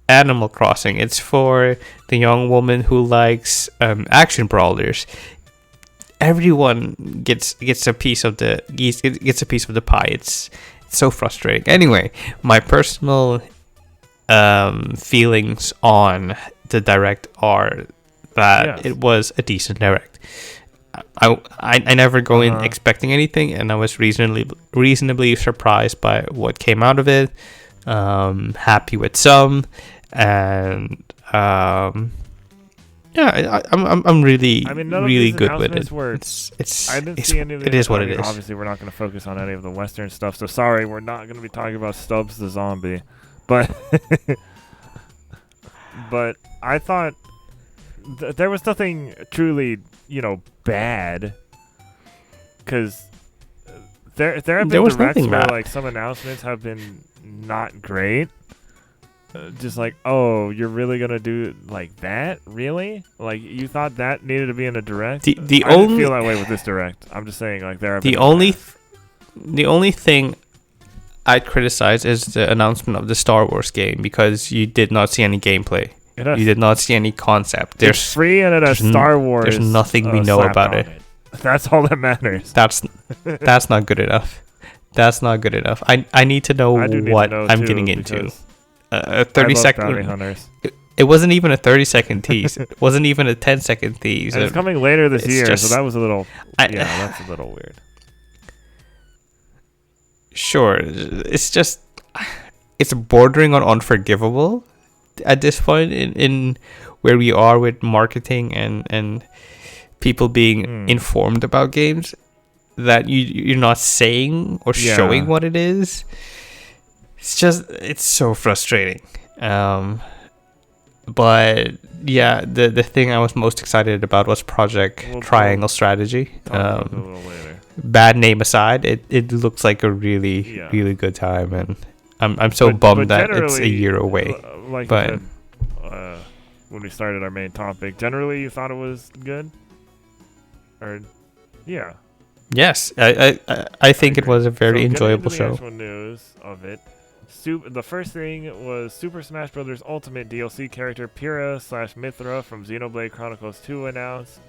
Animal Crossing. It's for the young woman who likes action brawlers. Everyone gets a piece of the pie. It's so frustrating. Anyway, my personal feelings on the direct are that it was a decent direct. I never go in expecting anything, and I was reasonably surprised by what came out of it. Happy with some, and I'm really really good with it. It is what it is. Obviously, we're not going to focus on any of the Western stuff, so sorry, we're not going to be talking about Stubbs the zombie, but but I thought there was nothing truly bad, because there have been directs where like some announcements have been not great. Just like, oh, you're really gonna do like that? Really? Like, you thought that needed to be in a direct? I didn't feel that way with this direct. I'm just saying, like, there have the only thing I'd criticize is the announcement of the Star Wars game, because you did not see any gameplay. You did not see any concept. It's free and it has Star Wars. There's nothing we know about it. That's all that matters. That's not good enough. That's not good enough. I need to know what I'm getting into. A 30-second. It wasn't even a 30-second tease. It wasn't even a 10-second tease. And it's coming later this year, so that was a little. That's a little weird. Sure, it's bordering on unforgivable at this point in where we are with marketing and people being informed about games, that you're not saying or showing what it is. It's so frustrating. But yeah, the thing I was most excited about was Project Triangle Strategy. A little later. Bad name aside, it looks like a really really good time, and I'm so bummed that it's a year away. Like you said, when we started our main topic, generally you thought it was good, or yes, I think it was a very enjoyable show. Actual news of it. The first thing was Super Smash Bros. Ultimate DLC character Pyrrha/Mithra from Xenoblade Chronicles 2 announced.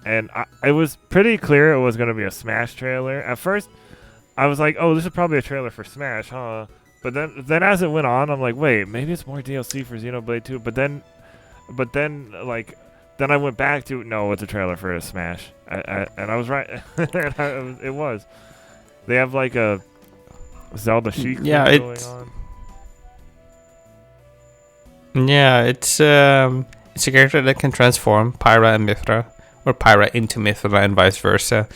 And it was pretty clear it was going to be a Smash trailer. At first, I was like, oh, this is probably a trailer for Smash, huh? But then as it went on, I'm like, wait, maybe it's more DLC for Xenoblade 2. But then I went back to, no, it's a trailer for a Smash. And I was right. It was. They have like a Zelda Sheik going on. Yeah, it's a character that can transform Pyra and Mithra, or Pyra into Mithra and vice versa.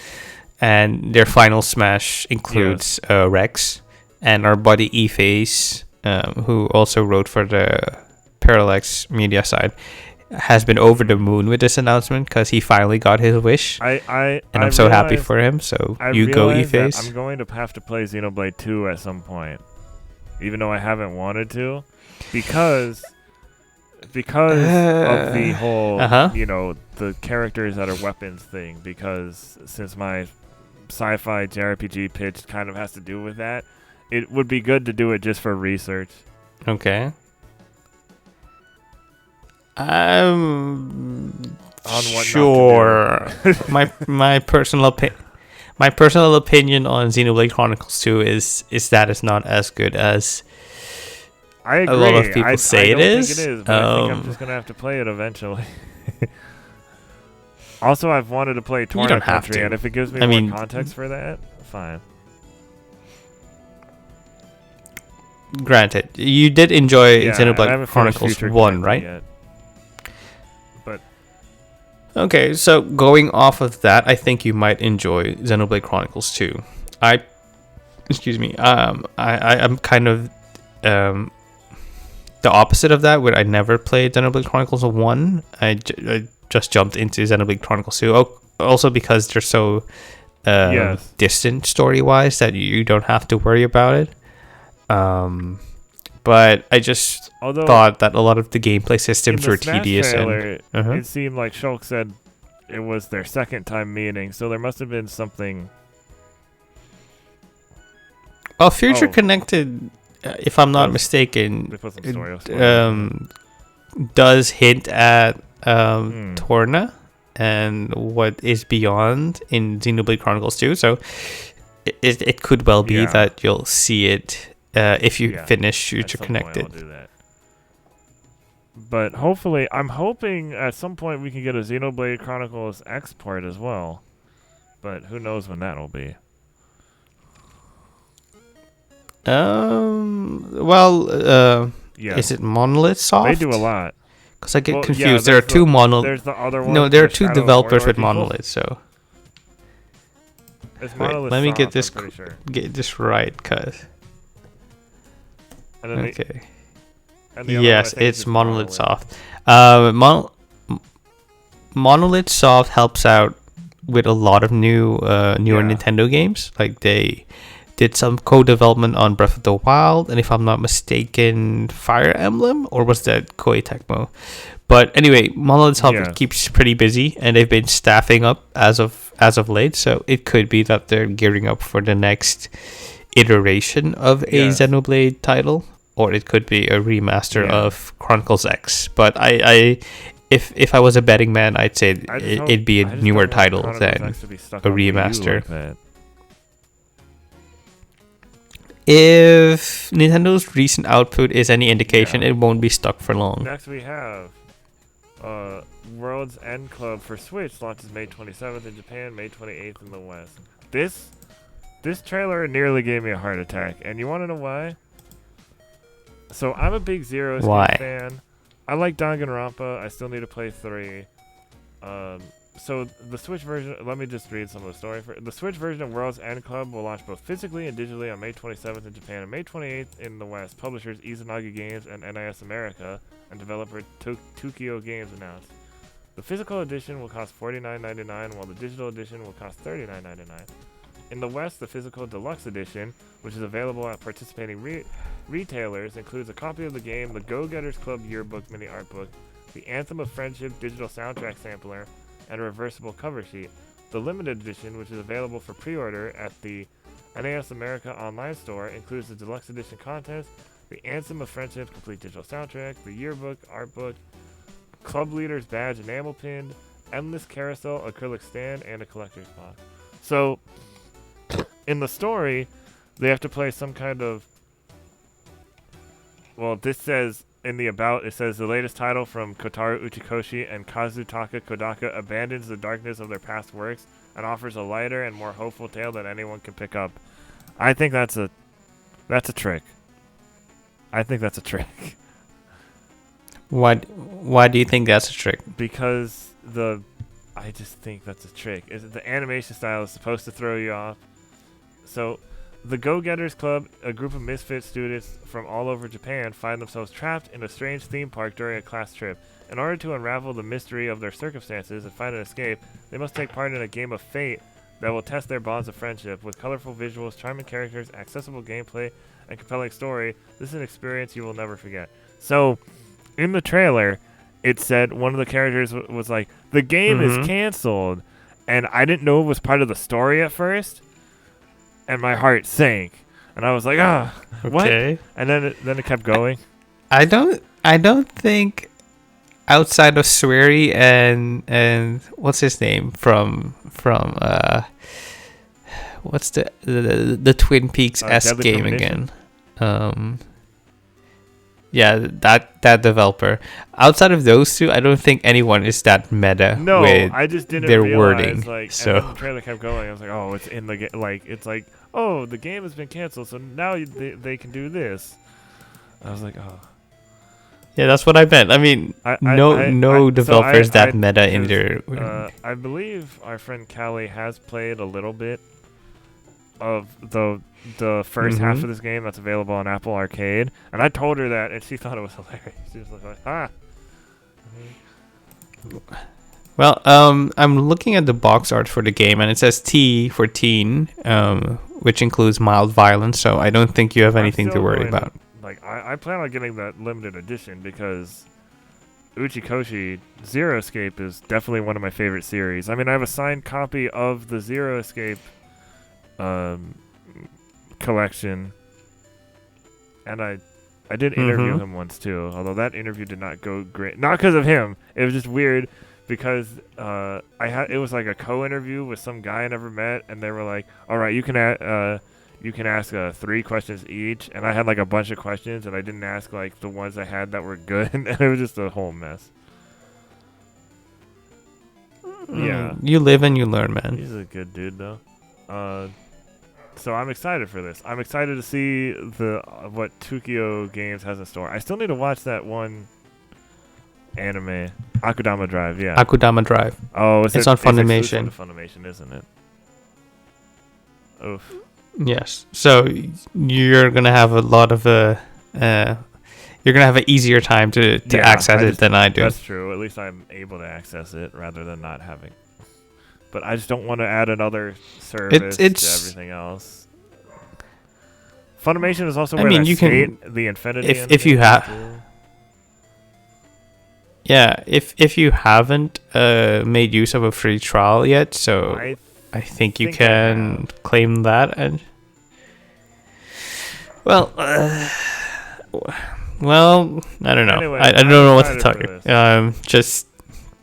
And their final Smash includes Rex, and our buddy E-Face, who also wrote for the Parallax Media side, has been over the moon with this announcement because he finally got his wish. I'm so happy for him. So you go, E-Face. I'm going to have to play Xenoblade 2 at some point, even though I haven't wanted to, because of the whole the characters that are weapons thing. Because since my sci-fi JRPG pitch kind of has to do with that, it would be good to do it just for research. Okay. on what Sure. not to do. My personal opinion on Xenoblade Chronicles 2 is that it's not as good as I agree. a lot of people say I it don't is. think it is, but I think I'm just gonna have to play it eventually. Also, I've wanted to play Torna don't have Country, to. and if it gives me more context for that, fine. Granted, you did enjoy I Xenoblade haven't finished Chronicles Future 1, Connected right? yet. But Okay, so going off of that, I think you might enjoy Xenoblade Chronicles 2. Excuse me, I'm kind of the opposite of that, where I never played Xenoblade Chronicles 1. I just jumped into Xenoblade Chronicles 2, also because they're so distant story-wise that you don't have to worry about it. But I just thought that a lot of the gameplay systems were tedious. Trailer, it seemed like Shulk said it was their second time meeting, so there must have been something. Well, Future Connected, if I'm not mistaken, they put some story does hint at Torna and what is beyond in Xenoblade Chronicles 2, so it could well be that you'll see it if you finish Future Connected. I'll do that. But hopefully, I'm hoping at some point we can get a Xenoblade Chronicles X part as well. But who knows when that'll be. Is it Monolith Soft? They do a lot. Because I get confused. There are two There's the other one. No, there are two Shadow developers Warrior with people. Monolith. So It's wait, Monolith let me get Soft, this I'm pretty sure. get this right, cause And then okay. and the other one, I Yes, think, it's is Monolith Soft. Monolith Soft helps out with a lot of newer Nintendo games. Like they did some co-development on Breath of the Wild, and if I'm not mistaken, Fire Emblem, or was that Koei Tecmo? But anyway, Monolith Soft keeps pretty busy, and they've been staffing up as of late. So it could be that they're gearing up for the next iteration of a Xenoblade title, or it could be a remaster of Chronicles X. But if I was a betting man, I'd say it'd be a newer title than a remaster. Like If Nintendo's recent output is any indication, it won't be stuck for long. Next we have World's End Club for Switch launches May 27th in Japan, May 28th in the West. This trailer nearly gave me a heart attack, and you want to know why? So I'm a big Zero Escape fan. I like Danganronpa. I still need to play 3. So the Switch version, let me just read some of the story. The Switch version of World's End Club will launch both physically and digitally on May 27th in Japan and May 28th in the West. Publishers Izanagi Games and NIS America and developer Tokyo Games announced. The physical edition will cost $49.99 while the digital edition will cost $39.99. In the West, the physical deluxe edition, which is available at participating retailers, includes a copy of the game, the Go-Getters Club Yearbook Mini Art Book, the Anthem of Friendship digital soundtrack sampler, and a reversible cover sheet. The limited edition, which is available for pre-order at the NAS America online store, includes the deluxe edition contents, the Anthem of Friendship complete digital soundtrack, the yearbook, art book, club leader's badge enamel pin, endless carousel acrylic stand, and a collector's box. So, in the story, they have to play some kind of... Well, this says... In the about, it says the latest title from Kotaro Uchikoshi and Kazutaka Kodaka abandons the darkness of their past works and offers a lighter and more hopeful tale that anyone can pick up. I think that's a trick. I think that's a trick. Why do you think that's a trick? Because I just think that's a trick. The animation style is supposed to throw you off. So the Go-Getters Club, a group of misfit students from all over Japan, find themselves trapped in a strange theme park during a class trip. In order to unravel the mystery of their circumstances and find an escape, they must take part in a game of fate that will test their bonds of friendship. With colorful visuals, charming characters, accessible gameplay, and compelling story, this is an experience you will never forget. So, in the trailer, it said one of the characters was like, the game is canceled. And I didn't know it was part of the story at first. And my heart sank, and I was like, what? And then it kept going. I don't think outside of Swery and what's his name from what's the Twin Peaks esque Deadly game Premonition? again? Yeah, that developer. Outside of those two, I don't think anyone is that meta No, with I just didn't their realize, wording. like, So and then the trailer kept going. I was like, oh, it's in the game. Like, it's like, oh, the game has been canceled, so now they can do this. I was like, oh. yeah, that's what I meant. I mean, no developers that meta in their. I believe our friend Callie has played a little bit of the first half of this game that's available on Apple Arcade, and I told her that, and she thought it was hilarious. She was like, ah. Well, I'm looking at the box art for the game, and it says T for teen, which includes mild violence. So I don't think you have anything to worry about. Like, I plan on getting that limited edition because Uchikoshi Zero Escape is definitely one of my favorite series. I mean, I have a signed copy of the Zero Escape collection, and I did interview him once too, although that interview did not go great. Not because of him. It was just weird because it was like a co-interview with some guy I never met, and they were like, all right, you can ask 3 questions each, and I had like a bunch of questions, and I didn't ask like the ones I had that were good, and it was just a whole mess. Yeah. You live and you learn, man. He's a good dude though. So I'm excited for this. I'm excited to see what Tokyo Games has in store. I still need to watch that one anime, Akudama Drive. Yeah. Akudama Drive. Oh, it's on Funimation. It's Funimation, isn't it? Oof. Yes. So you're gonna have a lot of you're gonna have an easier time to access it than I do. That's true. At least I'm able to access it rather than not having. But I just don't want to add another service to everything else. Funimation is also where you can the Infinity. If you have. Yeah, if you haven't made use of a free trial yet, so I think you can claim that. And well, I don't know. Anyway, I don't know what to tell you. Just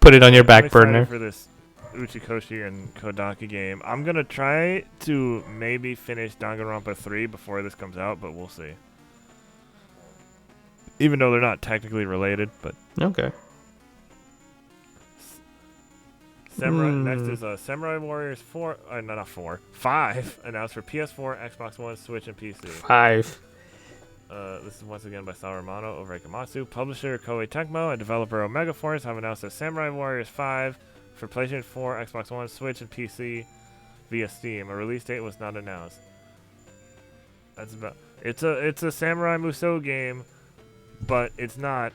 put it on your back burner. For this Uchikoshi and Kodaki game, I'm gonna try to maybe finish Danganronpa 3 before this comes out, but we'll see. Even though they're not technically related, but okay. Next is Samurai Warriors 4, not 4, 5 announced for PS4, Xbox One, Switch, and PC. 5. This is once again by Sao Romano over at Komatsu. Publisher Koei Tecmo and developer Omega Force have announced that Samurai Warriors 5 for PlayStation 4, Xbox One, Switch, and PC via Steam. A release date was not announced. That's about. It's a Samurai Musou game, but it's not.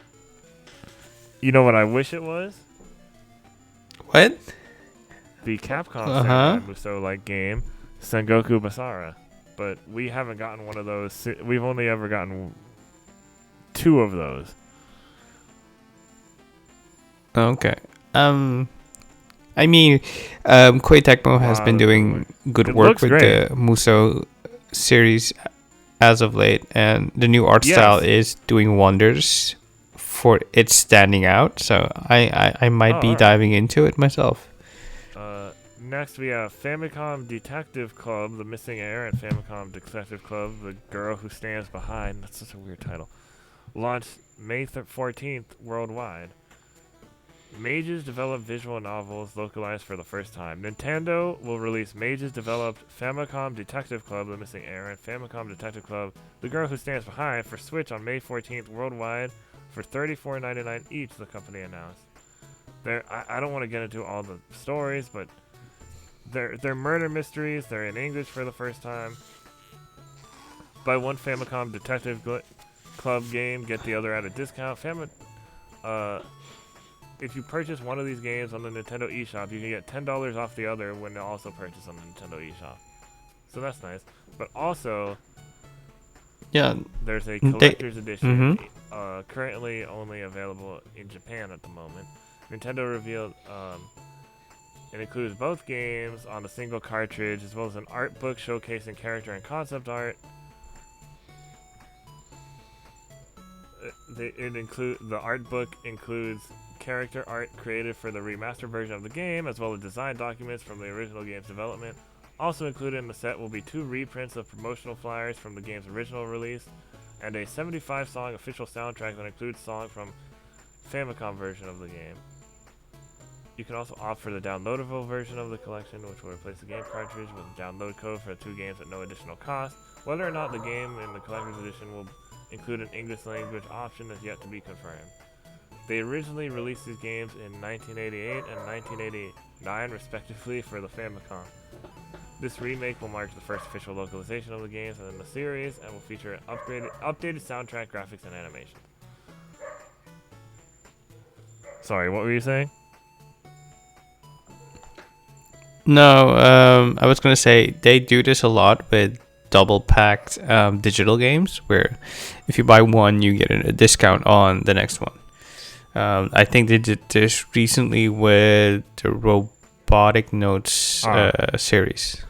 You know what I wish it was? What? The Capcom Samurai Musou-like game, Sengoku Basara. But we haven't gotten one of those. We've only ever gotten 2 of those. Okay. I mean, Koei Tecmo has been doing good work with the Musou series as of late, and the new art style is doing wonders for it standing out. So I might be diving into it myself. Next, we have Famicom Detective Club, The Missing Heir, and Famicom Detective Club, The Girl Who Stands Behind. That's such a weird title. Launched May 14th worldwide. Mages develop visual novels localized for the first time. Nintendo will release Mages-developed Famicom Detective Club, The Missing Heir, and Famicom Detective Club, The Girl Who Stands Behind for Switch on May 14th worldwide for $34.99 each, the company announced. I don't want to get into all the stories, but they're murder mysteries. They're in English for the first time. Buy one Famicom Detective Club game, get the other at a discount. If you purchase one of these games on the Nintendo eShop, you can get $10 off the other when they also purchase on the Nintendo eShop. So that's nice. But also, there's a collector's edition, currently only available in Japan at the moment. Nintendo revealed it includes both games on a single cartridge, as well as an art book showcasing character and concept art. The art book includes character art created for the remaster version of the game, as well as design documents from the original game's development. Also included in the set will be 2 reprints of promotional flyers from the game's original release, and a 75-song official soundtrack that includes songs from Famicom version of the game. You can also opt for the downloadable version of the collection, which will replace the game cartridge with a download code for the 2 games at no additional cost. Whether or not the game in the collector's edition will include an English language option is yet to be confirmed. They originally released these games in 1988 and 1989 respectively for the Famicom. This remake will mark the first official localization of the games in the series and will feature an updated soundtrack, graphics, and animation. Sorry, what were you saying? No, I was going to say they do this a lot with double packed digital games where if you buy one, you get a discount on the next one. I think they did this recently with the Robotic Notes series.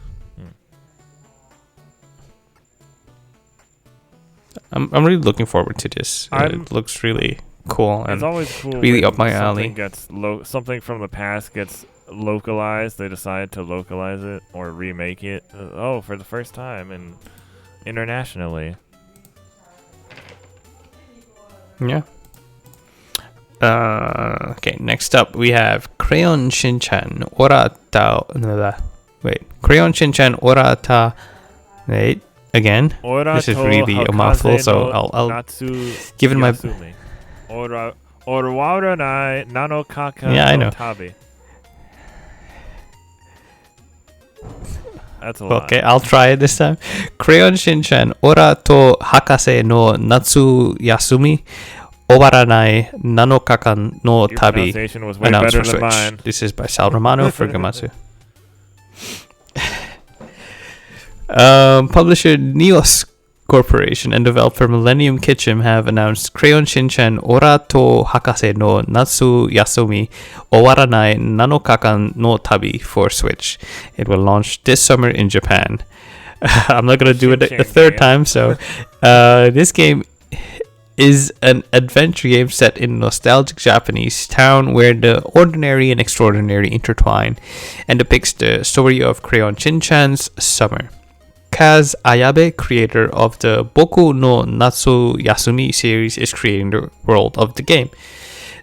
I'm really looking forward to this. It looks really cool and it's always cool really up my alley. Something from the past gets localized. They decide to localize it or remake it. For the first time and internationally. Yeah. Okay, next up we have Crayon Shinchan Orata. Crayon Shinchan Orata. Wait, again. This is really a mouthful, so I'll give it my. Orawaranai Nanokaka Yeah, I know. Tabi. That's a lot. Okay, I'll try it this time. Crayon Shinchan Ora to Hakase no Natsu Yasumi Owaranai Nanokakan no Your Tabi. pronunciation was way Announced better for than Switch. mine. This is by Sal Romano for Gamatsu. Publisher Neos Corporation and developer Millennium Kitchen have announced Crayon Shinchan Ora to Hakase no Natsu Yasumi Owaranai Nanokakan no Tabi for Switch. It will launch this summer in Japan. I'm not going to do it a third time, so this game is an adventure game set in a nostalgic Japanese town where the ordinary and extraordinary intertwine and depicts the story of Crayon Shinchan's summer. Kaz Ayabe, creator of the Boku no Natsu Yasumi series, is creating the world of the game.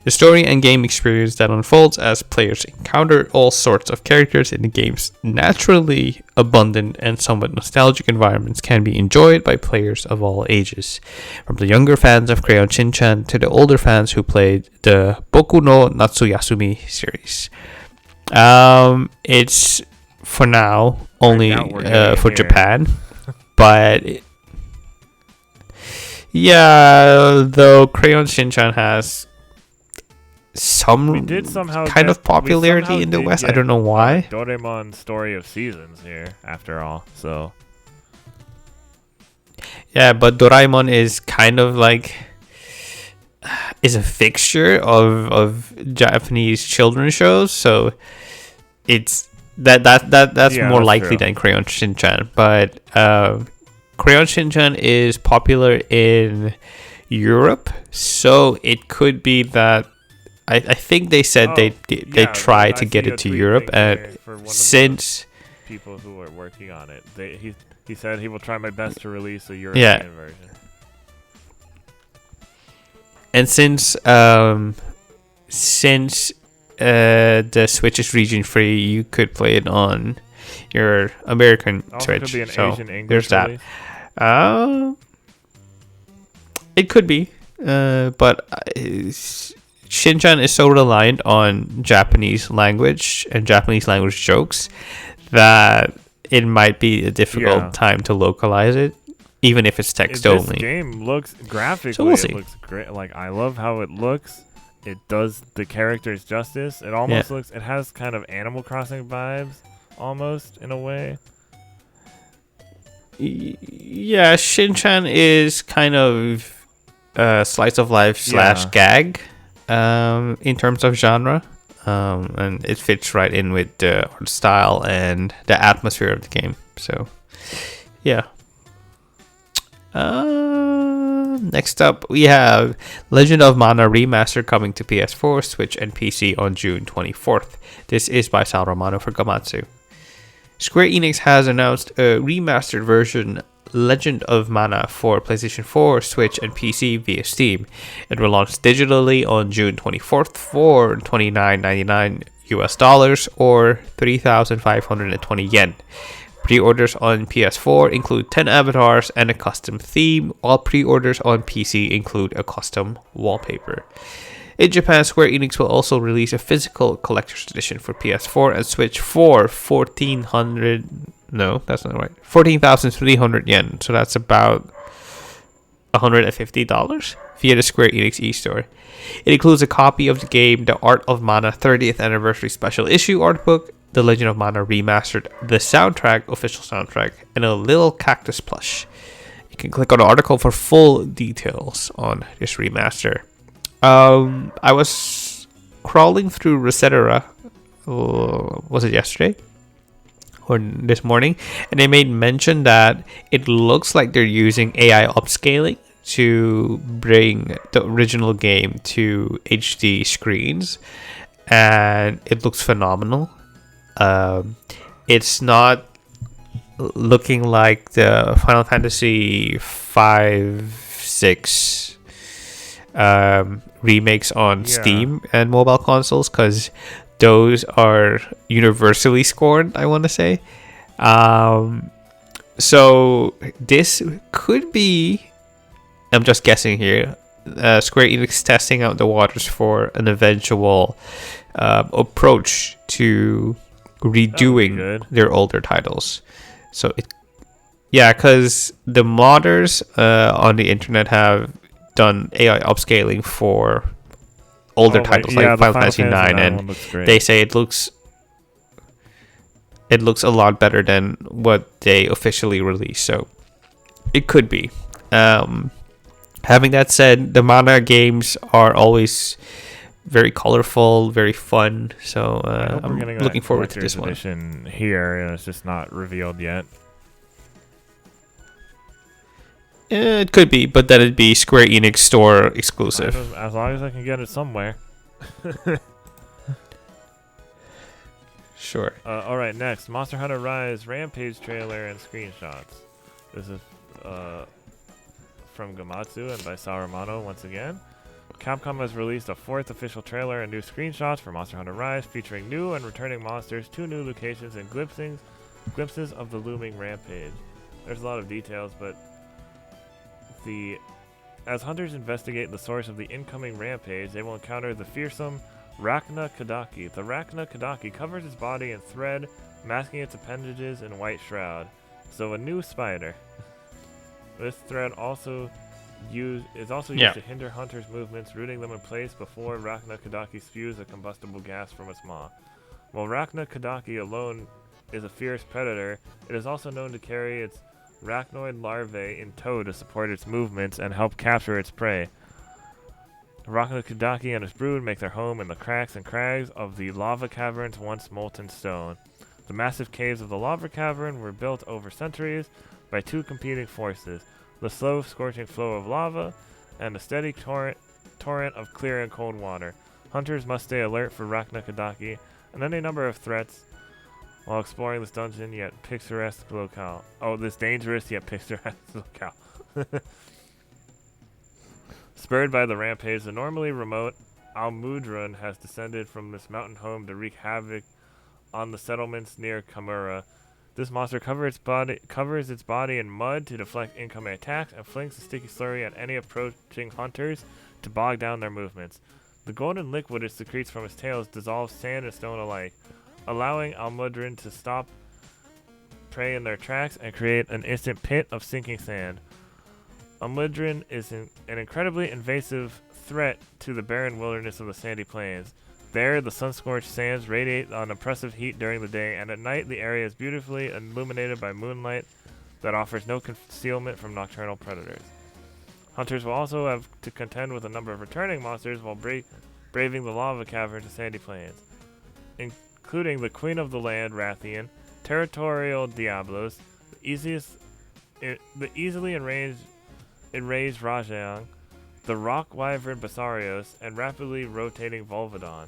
The story and game experience that unfolds as players encounter all sorts of characters in the game's naturally abundant and somewhat nostalgic environments can be enjoyed by players of all ages, from the younger fans of Crayon Shinchan to the older fans who played the Boku no Natsu Yasumi series. It's for now only for Japan, but though Crayon Shinchan has some kind of popularity in the West. I don't know why. Doraemon Story of Seasons here, after all. So yeah, but Doraemon is kind of like is a fixture of Japanese children's shows, so it's that's more likely than Crayon Shinchan. But Crayon Shinchan is popular in Europe, so it could be that I think they said they tried to get it to Europe, and since people who are working on it, he said he will try my best to release a European version. And since the Switch is region free, you could play it on your American Switch. Could be an so Asian English there's that. It could be, but Shinchan is so reliant on Japanese language and Japanese language jokes that it might be a difficult time to localize it, even if it's text only. This game looks graphically, so we'll see. It looks great. Like, I love how it looks. It does the characters justice. It almost looks. It has kind of Animal Crossing vibes, almost in a way. Yeah, Shinchan is kind of slice of life / gag in terms of genre, and it fits right in with the art style and the atmosphere of the game. So, yeah. Next up, we have Legend of Mana Remaster coming to PS4, Switch, and PC on June 24th. This is by Sal Romano for Gamatsu. Square Enix has announced a remastered version, Legend of Mana, for PlayStation 4, Switch, and PC via Steam. It will launch digitally on June 24th for $29.99 US or 3,520 yen. Pre-orders on PS4 include 10 avatars and a custom theme, while pre-orders on PC include a custom wallpaper. In Japan, Square Enix will also release a physical collector's edition for PS4 and Switch for 14,300 yen. So that's about $150 via the Square Enix eStore. It includes a copy of the game The Art of Mana 30th Anniversary Special Issue art book, The Legend of Mana Remastered, the soundtrack, official soundtrack, and a little cactus plush. You can click on the article for full details on this remaster. I was crawling through Resetera, was it yesterday? Or this morning, and they made mention that it looks like they're using AI upscaling to bring the original game to HD screens, and it looks phenomenal. It's not looking like the Final Fantasy XIV, VI remakes on Steam and mobile consoles, because those are universally scorned, I want to say. So this could be, I'm just guessing here, Square Enix testing out the waters for an eventual approach to redoing their older titles. So because the modders on the internet have done AI upscaling for older titles like Final Fantasy IX, and they say it looks a lot better than what they officially released. So it could be. Having that said, the Mana games are always very colorful, very fun. So I'm looking forward to this one. Here, and it's just not revealed yet. It could be, but then it'd be Square Enix store exclusive. As long as I can get it somewhere. Sure. Alright, next. Monster Hunter Rise Rampage trailer and screenshots. This is from Gamatsu and by Saruman once again. Capcom has released a fourth official trailer and new screenshots for Monster Hunter Rise, featuring new and returning monsters, 2 new locations, and glimpses of the looming rampage. There's a lot of details, but as hunters investigate the source of the incoming rampage, they will encounter the fearsome Rachna Kadaki. The Rachna Kadaki covers its body in thread, masking its appendages in white shroud. So a new spider. This thread is also used to hinder hunters' movements, rooting them in place before Rachna Kadaki spews a combustible gas from its maw. While Rachna Kadaki alone is a fierce predator, it is also known to carry its Rachnoid larvae in tow to support its movements and help capture its prey. Rachna Kadaki and its brood make their home in the cracks and crags of the lava cavern's once molten stone. The massive caves of the lava cavern were built over centuries by 2 competing forces, the slow, scorching flow of lava and the steady torrent of clear and cold water. Hunters must stay alert for Rachna Kadaki and any number of threats while exploring this dungeon yet picturesque locale. Oh, this dangerous yet picturesque locale. Spurred by the rampage, the normally remote Almudrun has descended from this mountain home to wreak havoc on the settlements near Kamura. This monster covers its body in mud to deflect incoming attacks and flings a sticky slurry at any approaching hunters to bog down their movements. The golden liquid it secretes from its tails dissolves sand and stone alike, allowing Almudrun to stop prey in their tracks and create an instant pit of sinking sand. Almudrun is an incredibly invasive threat to the barren wilderness of the sandy plains. There, the sun-scorched sands radiate an oppressive heat during the day, and at night the area is beautifully illuminated by moonlight that offers no concealment from nocturnal predators. Hunters will also have to contend with a number of returning monsters while braving the lava caverns and sandy plains, including the Queen of the Land, Rathian, territorial Diablos, the easily enraged enraged Rajang, the rock wyvern Basarios, and rapidly rotating Volvidon.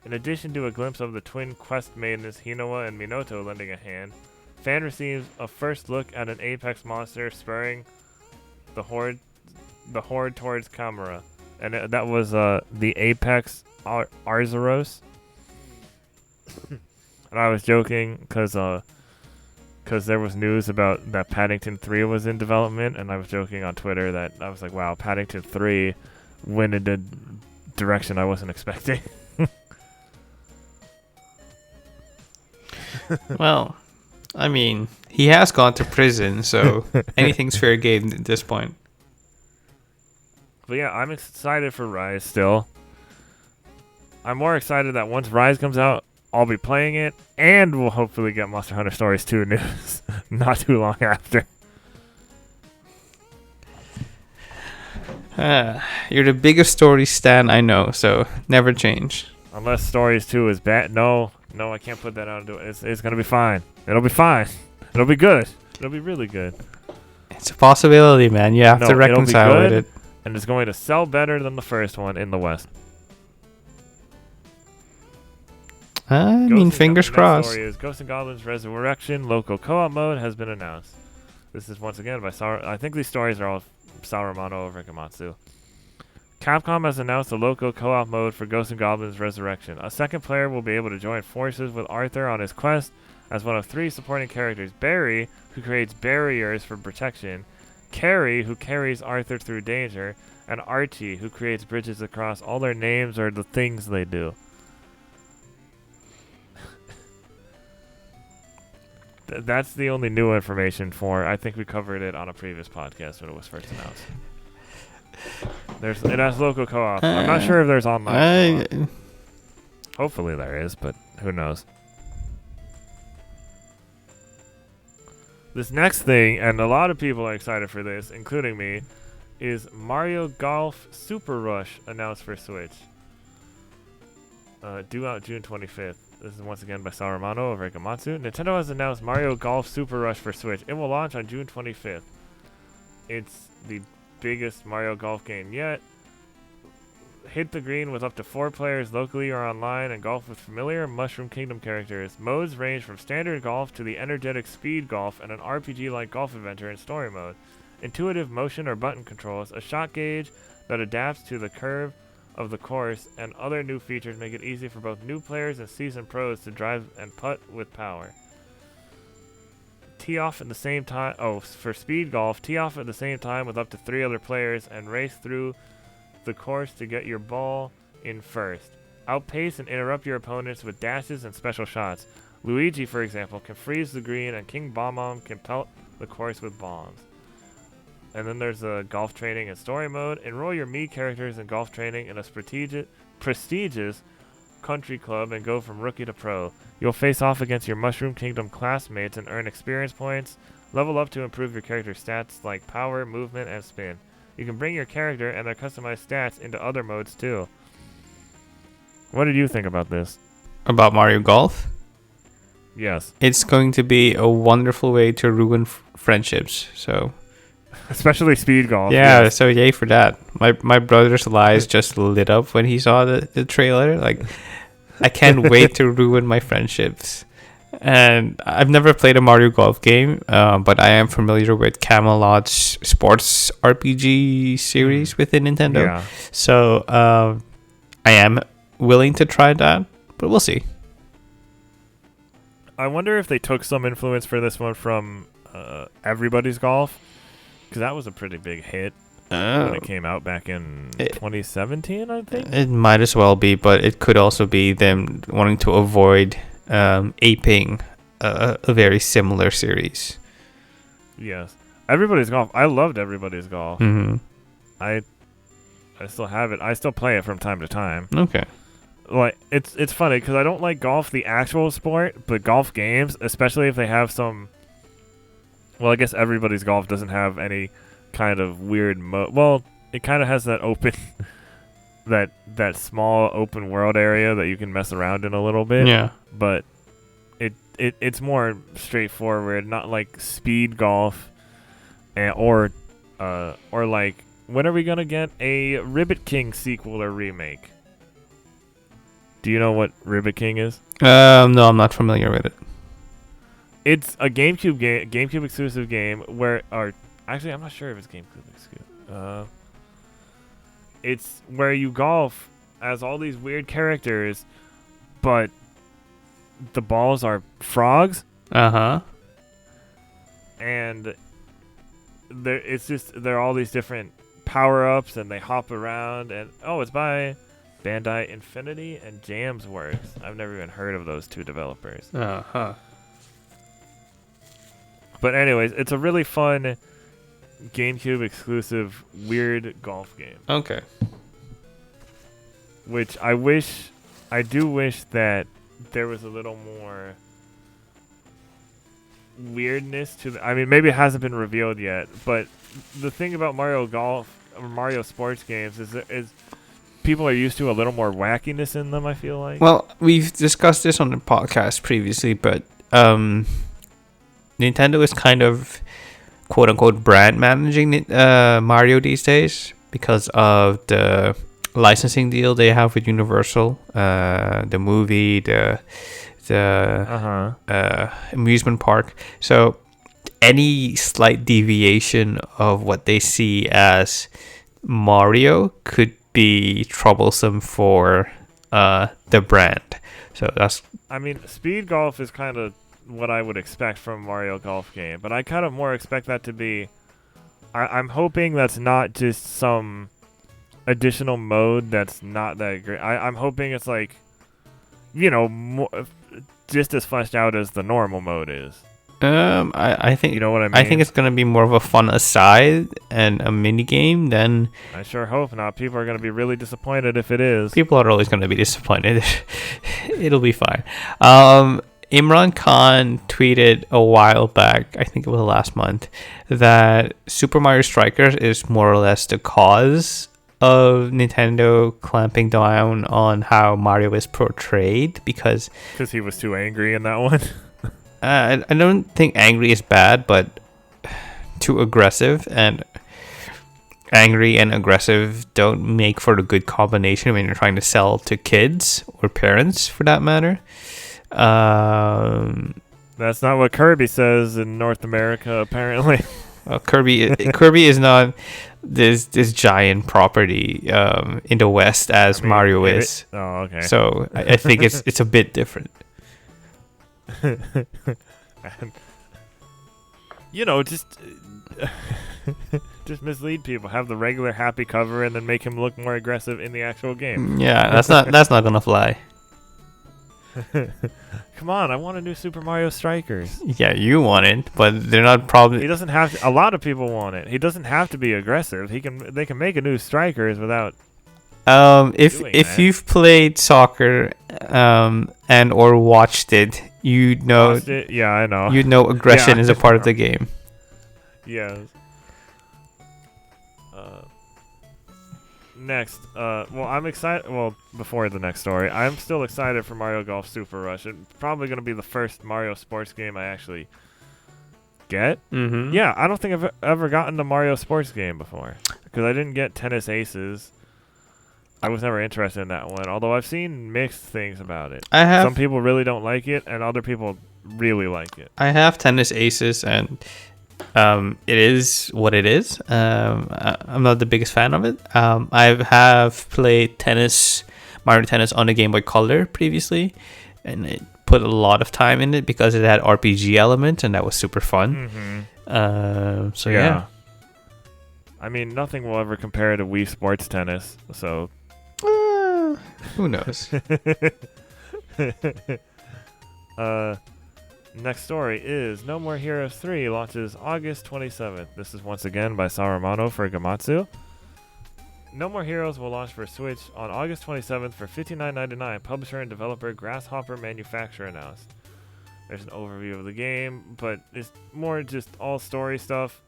In addition to a glimpse of the twin quest maidens Hinoa and Minoto lending a hand, fan receives a first look at an apex monster spurring the horde towards Kamura. And that was the Apex Arzuros. And I was joking because there was news about that Paddington 3 was in development, and I was joking on Twitter that I was like, wow, Paddington 3 went in a direction I wasn't expecting. Well, I mean, he has gone to prison, so anything's fair game at this point. But yeah, I'm excited for Rise still. I'm more excited that once Rise comes out, I'll be playing it, and we'll hopefully get Monster Hunter Stories 2 news not too long after. You're the biggest story stan I know, so never change. Unless Stories 2 is bad. No, I can't put that out into it. It's going to be fine. It'll be fine. It'll be good. It'll be really good. It's a possibility, man. You have to reconcile with it. And it's going to sell better than the first one in the West. I mean, fingers crossed. The story is Ghosts and Goblins Resurrection local co-op mode has been announced. This is once again by I think these stories are all Saruman of Rikamatsu. Capcom has announced a local co-op mode for Ghosts and Goblins Resurrection. A second player will be able to join forces with Arthur on his quest as one of 3 supporting characters. Barry, who creates barriers for protection, Carrie, who carries Arthur through danger, and Archie, who creates bridges across all their names or the things they do. That's the only new information for. I think we covered it on a previous podcast when it was first announced. It has local co-op. I'm not sure if there's online co-op. Hopefully there is, but who knows. This next thing, and a lot of people are excited for this, including me, is Mario Golf Super Rush announced for Switch. Due out June 25th. This is once again by Saruman of Rikamatsu. Nintendo has announced Mario Golf Super Rush for Switch. It will launch on June 25th. It's the biggest Mario Golf game yet. Hit the green with up to 4 players locally or online and golf with familiar Mushroom Kingdom characters. Modes range from standard golf to the energetic speed golf and an RPG-like golf adventure in story mode. Intuitive motion or button controls, a shot gauge that adapts to the curve of the course, and other new features make it easy for both new players and seasoned pros to drive and putt with power. Tee off at the same time. For speed golf, tee off at the same time with up to 3 other players and race through the course to get your ball in first. Outpace and interrupt your opponents with dashes and special shots. Luigi, for example, can freeze the green, and King Bob-omb can pelt the course with bombs. And then there's a golf training and story mode. Enroll your Mii characters in golf training in a prestigious country club and go from rookie to pro. You'll face off against your Mushroom Kingdom classmates and earn experience points. Level up to improve your character stats like power, movement, and spin. You can bring your character and their customized stats into other modes too. What did you think about this? About Mario Golf? Yes. It's going to be a wonderful way to ruin friendships, so... Especially speed golf. Yeah, yes. So yay for that. My brother's eyes just lit up when he saw the trailer. Like, I can't wait to ruin my friendships. And I've never played a Mario Golf game, but I am familiar with Camelot's sports RPG series within Nintendo. Yeah. So I am willing to try that, but we'll see. I wonder if they took some influence for this one from Everybody's Golf. Because that was a pretty big hit when it came out back in 2017, I think. It might as well be, but it could also be them wanting to avoid aping a very similar series. Yes. Everybody's Golf. I loved Everybody's Golf. Mm-hmm. I still have it. I still play it from time to time. Okay. Like it's funny because I don't like golf, the actual sport, but golf games, especially if they have some... Well, I guess Everybody's Golf doesn't have any kind of weird mode. Well, it kind of has that open, that small open world area that you can mess around in a little bit. Yeah. But it's more straightforward, not like speed golf or Or like, when are we gonna get a Ribbit King sequel or remake? Do you know what Ribbit King is? No, I'm not familiar with it. It's a GameCube exclusive game where, or actually, I'm not sure if it's GameCube exclusive. It's where you golf as all these weird characters, but the balls are frogs. And they're all these different power-ups, and they hop around, and it's by Bandai Infinity and Jamsworks. I've never even heard of those two developers. But anyways, it's a really fun GameCube exclusive weird golf game. Okay. Which I do wish that there was a little more weirdness to I mean, maybe it hasn't been revealed yet, but the thing about Mario Golf or Mario sports games is people are used to a little more wackiness in them, I feel like. Well, we've discussed this on the podcast previously, but Nintendo is kind of quote unquote brand managing Mario these days because of the licensing deal they have with Universal, the movie, the amusement park. So any slight deviation of what they see as Mario could be troublesome for the brand. So that's... I mean, speed golf is kind of what I would expect from a Mario Golf game, but I kind of more expect that to be... I'm hoping that's not just some additional mode that's not that great. I'm hoping it's like, just as fleshed out as the normal mode is. I think, you know what I mean. I think it's gonna be more of a fun aside and a mini game than. I sure hope not. People are gonna be really disappointed if it is. People are always gonna be disappointed. It'll be fine. Imran Khan tweeted a while back, I think it was last month, that Super Mario Strikers is more or less the cause of Nintendo clamping down on how Mario is portrayed because he was too angry in that one. I don't think angry is bad, but too aggressive, and angry and aggressive don't make for the good combination when you're trying to sell to kids or parents, for that matter. That's not what Kirby says in North America, apparently. Kirby is not this giant property in the West as Mario is. Oh, okay. So I think it's a bit different. And, just mislead people. Have the regular happy cover and then make him look more aggressive in the actual game. Yeah, that's not gonna fly. Come on, I want a new Super Mario Strikers. Yeah, you want it, but they're not probably. He doesn't have to. A lot of people want it. He doesn't have to be aggressive. They can make a new Strikers without. If you've played soccer, and or watched it, you know. Yeah, I know. You know aggression is a part of the game. Yes. Next, I'm excited. Well, before the next story, I'm still excited for Mario Golf Super Rush. It's probably going to be the first Mario sports game I actually get. Mm-hmm. Yeah, I don't think I've ever gotten a Mario sports game before because I didn't get Tennis Aces. I was never interested in that one, although I've seen mixed things about it. Some people really don't like it, and other people really like it. I have Tennis Aces, and it is what it is. I'm not the biggest fan of it. I have played Mario Tennis on the Game Boy Color previously, and it put a lot of time in it because it had RPG element, and that was super fun. Mm-hmm. Yeah. I mean, nothing will ever compare to Wii Sports Tennis, so... who knows? Next story is No More Heroes 3 launches August 27th. This is once again by Saruman for Gamatsu. No More Heroes will launch for Switch on August 27th for $59.99. Publisher and developer Grasshopper Manufacturer announced. There's an overview of the game, but it's more just all story stuff.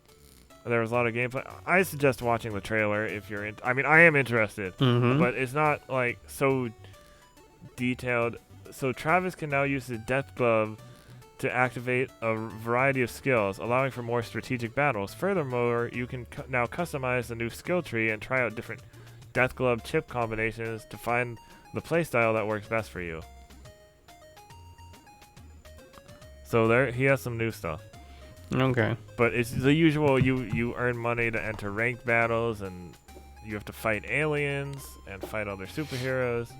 There was a lot of gameplay. I suggest watching the trailer if you're I mean, I am interested, but it's not like so detailed. So Travis can now use his death glove to to activate a variety of skills, allowing for more strategic battles. Furthermore, you can now customize the new skill tree and try out different Death Glove chip combinations to find the playstyle that works best for you. So there, he has some new stuff. Okay. But it's the usual. You earn money to enter ranked battles, and you have to fight aliens and fight other superheroes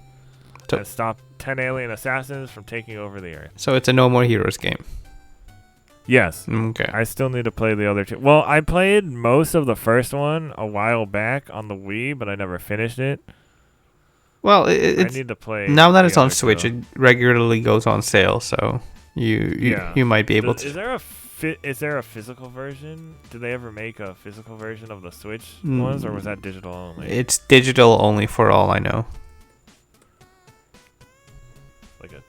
and stop 10 alien assassins from taking over the Earth. So it's a No More Heroes game. Yes. Okay. I still need to play the other two. Well, I played most of the first one a while back on the Wii, but I never finished it. Well, I need to play. Now that it's on Switch, two. it regularly goes on sale, so you might be able to. Is there a physical version? Did they ever make a physical version of the Switch ones, or was that digital only? It's digital only for all I know. Like a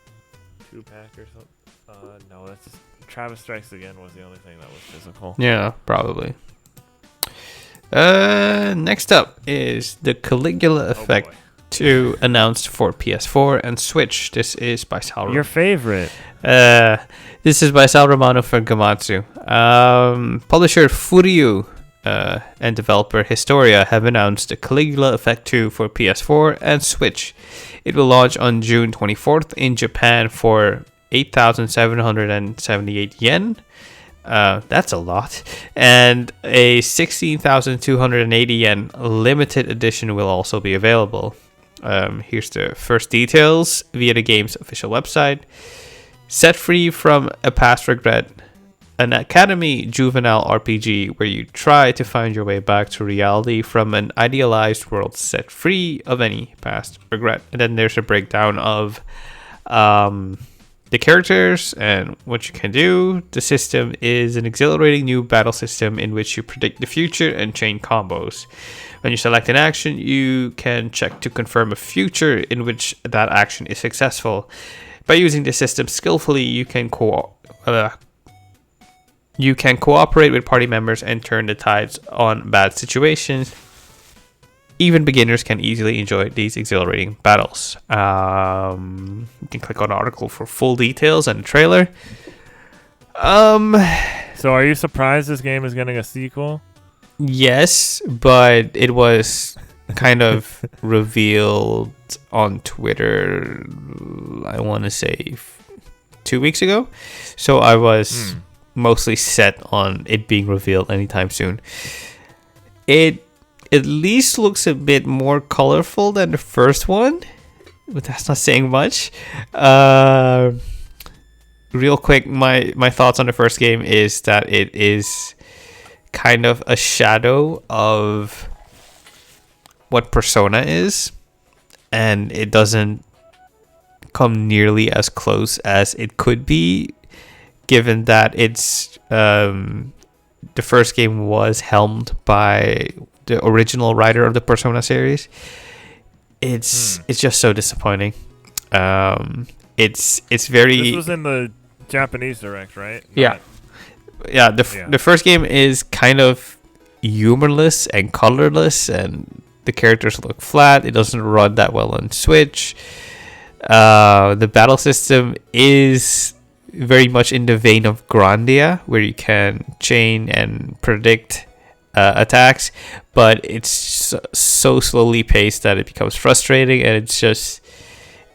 2-pack or something? No, that's just Travis Strikes Again was the only thing that was physical. Yeah, probably. Next up is the Caligula Effect 2 announced for PS4 and Switch. This is by Sal. Your favorite. This is by Sal Romano for Gamatsu. Publisher Furyu and developer Historia have announced the Caligula Effect 2 for PS4 and Switch. It will launch on June 24th in Japan for 8,778 yen. That's a lot. And a 16,280 yen limited edition will also be available. Here's the first details via the game's official website. Set free from a past regret, an academy juvenile RPG where you try to find your way back to reality from an idealized world set free of any past regret. And then there's a breakdown of the characters and what you can do. The system is an exhilarating new battle system in which you predict the future and chain combos. When you select an action, you can check to confirm a future in which that action is successful. By using the system skillfully, you can cooperate with party members and turn the tides on bad situations. Even beginners can easily enjoy these exhilarating battles. You can click on the article for full details and the trailer. So are you surprised this game is getting a sequel? Yes, but it was kind of revealed on Twitter, I want to say 2 weeks ago. So I was mostly set on it being revealed anytime soon. It at least looks a bit more colorful than the first one, but that's not saying much. Real quick, my thoughts on the first game is that it is kind of a shadow of what Persona is, and it doesn't come nearly as close as it could be, given that it's the first game was helmed by the original writer of the Persona series. It's just so disappointing. It's very. This was in the Japanese Direct, right? Yeah. The first game is kind of humorless and colorless, and the characters look flat. It doesn't run that well on Switch. The battle system is very much in the vein of Grandia, where you can chain and predict attacks, but it's so slowly paced that it becomes frustrating, and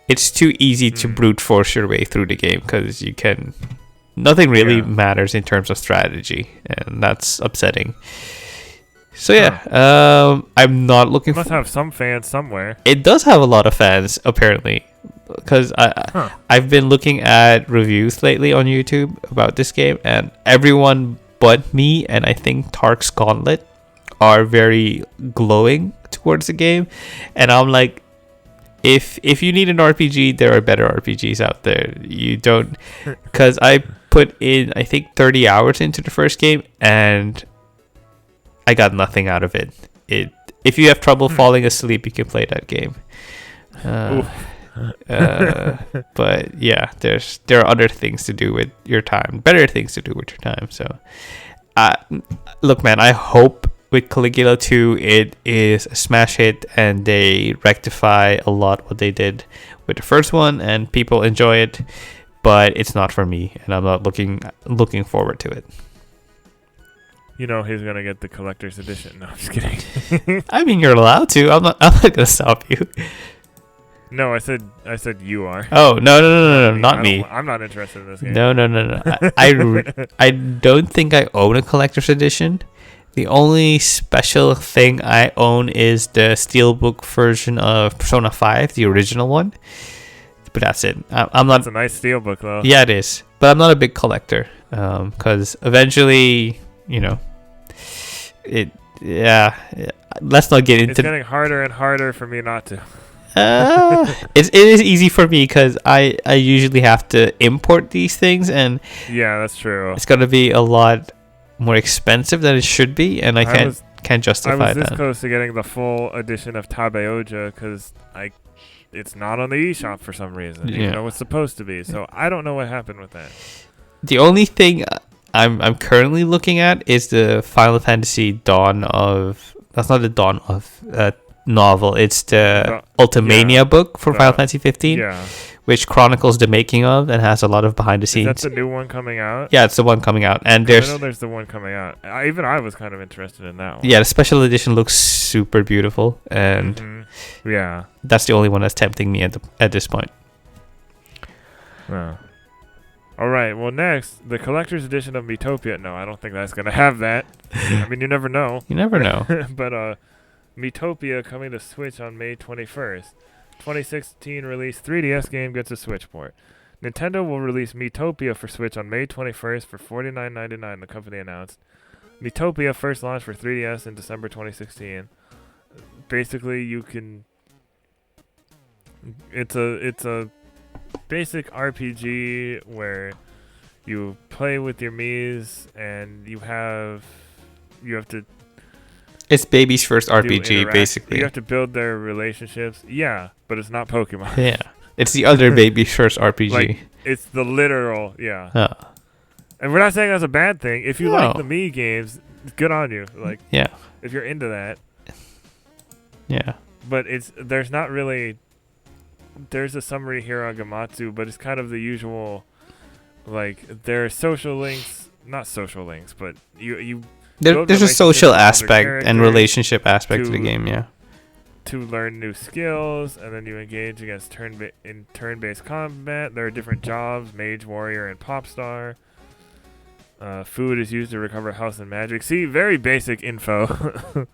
it's too easy to brute force your way through the game, because nothing really matters in terms of strategy, and that's upsetting. So I'm not looking. It must have some fans somewhere. It does have a lot of fans, apparently, because I've been looking at reviews lately on YouTube about this game, and everyone but me and I think Tark's Gauntlet are very glowing towards the game, and I'm like, if you need an RPG, there are better RPGs out there. You don't, because I put in I think 30 hours into the first game and I got nothing out of it. If you have trouble falling asleep, you can play that game. But yeah, there are other things to do with your time, better things to do with your time. So, look, man, I hope with Caligula 2 it is a smash hit and they rectify a lot what they did with the first one and people enjoy it. but it's not for me, and I'm not looking forward to it. You know he's gonna get the collector's edition. No, I'm just kidding. I mean, you're allowed to. I'm not gonna stop you. No, I said you are. Oh no, not me. I'm not interested in this game. No. I don't think I own a collector's edition. The only special thing I own is the steelbook version of Persona 5, the original one. But that's it. I'm not. It's a nice steelbook though. Yeah, it is. But I'm not a big collector. Because eventually, it. Yeah. Let's not get into. It's getting harder and harder for me not to. It is easy for me because I usually have to import these things, and yeah, that's true. it's gonna be a lot more expensive than it should be, and I can't justify that. I was this close to getting the full edition of Tabeoja because it's not on the eShop for some reason, even though it's supposed to be. So I don't know what happened with that. The only thing I'm currently looking at is the Final Fantasy Dawn of. That's not the Dawn of novel. It's the Ultimania book for Final Fantasy XV, which chronicles the making of and has a lot of behind the scenes. Is that the new one coming out? Yeah, it's the one coming out, and I know there's the one coming out. I was kind of interested in that one. Yeah, the special edition looks super beautiful, and yeah, that's the only one that's tempting me at this point. All right. Well, next, the collector's edition of Miitopia. No, I don't think that's gonna have that. I mean, you never know. You never know. But Miitopia coming to Switch on May 21st. 2016 release 3DS game gets a Switch port. Nintendo will release Miitopia for Switch on May 21st for $49.99, the company announced. Miitopia first launched for 3DS in December 2016. Basically, you can... It's a basic RPG where you play with your Miis and you have to... It's baby's first RPG, basically. You have to build their relationships. Yeah, but it's not Pokemon. Yeah. It's the other baby's first RPG. Like, it's the literal, And we're not saying that's a bad thing. If you like the Mii games, good on you. Like, if you're into that. Yeah. But there's not really... There's a summary here on Gamatsu, but it's kind of the usual... Like, there are social links... Not social links, but you there's a social aspect and relationship aspect to the game, to learn new skills, and then you engage against turn-based combat. There are different jobs: mage, warrior, and pop star. Food is used to recover health and magic. See, very basic info,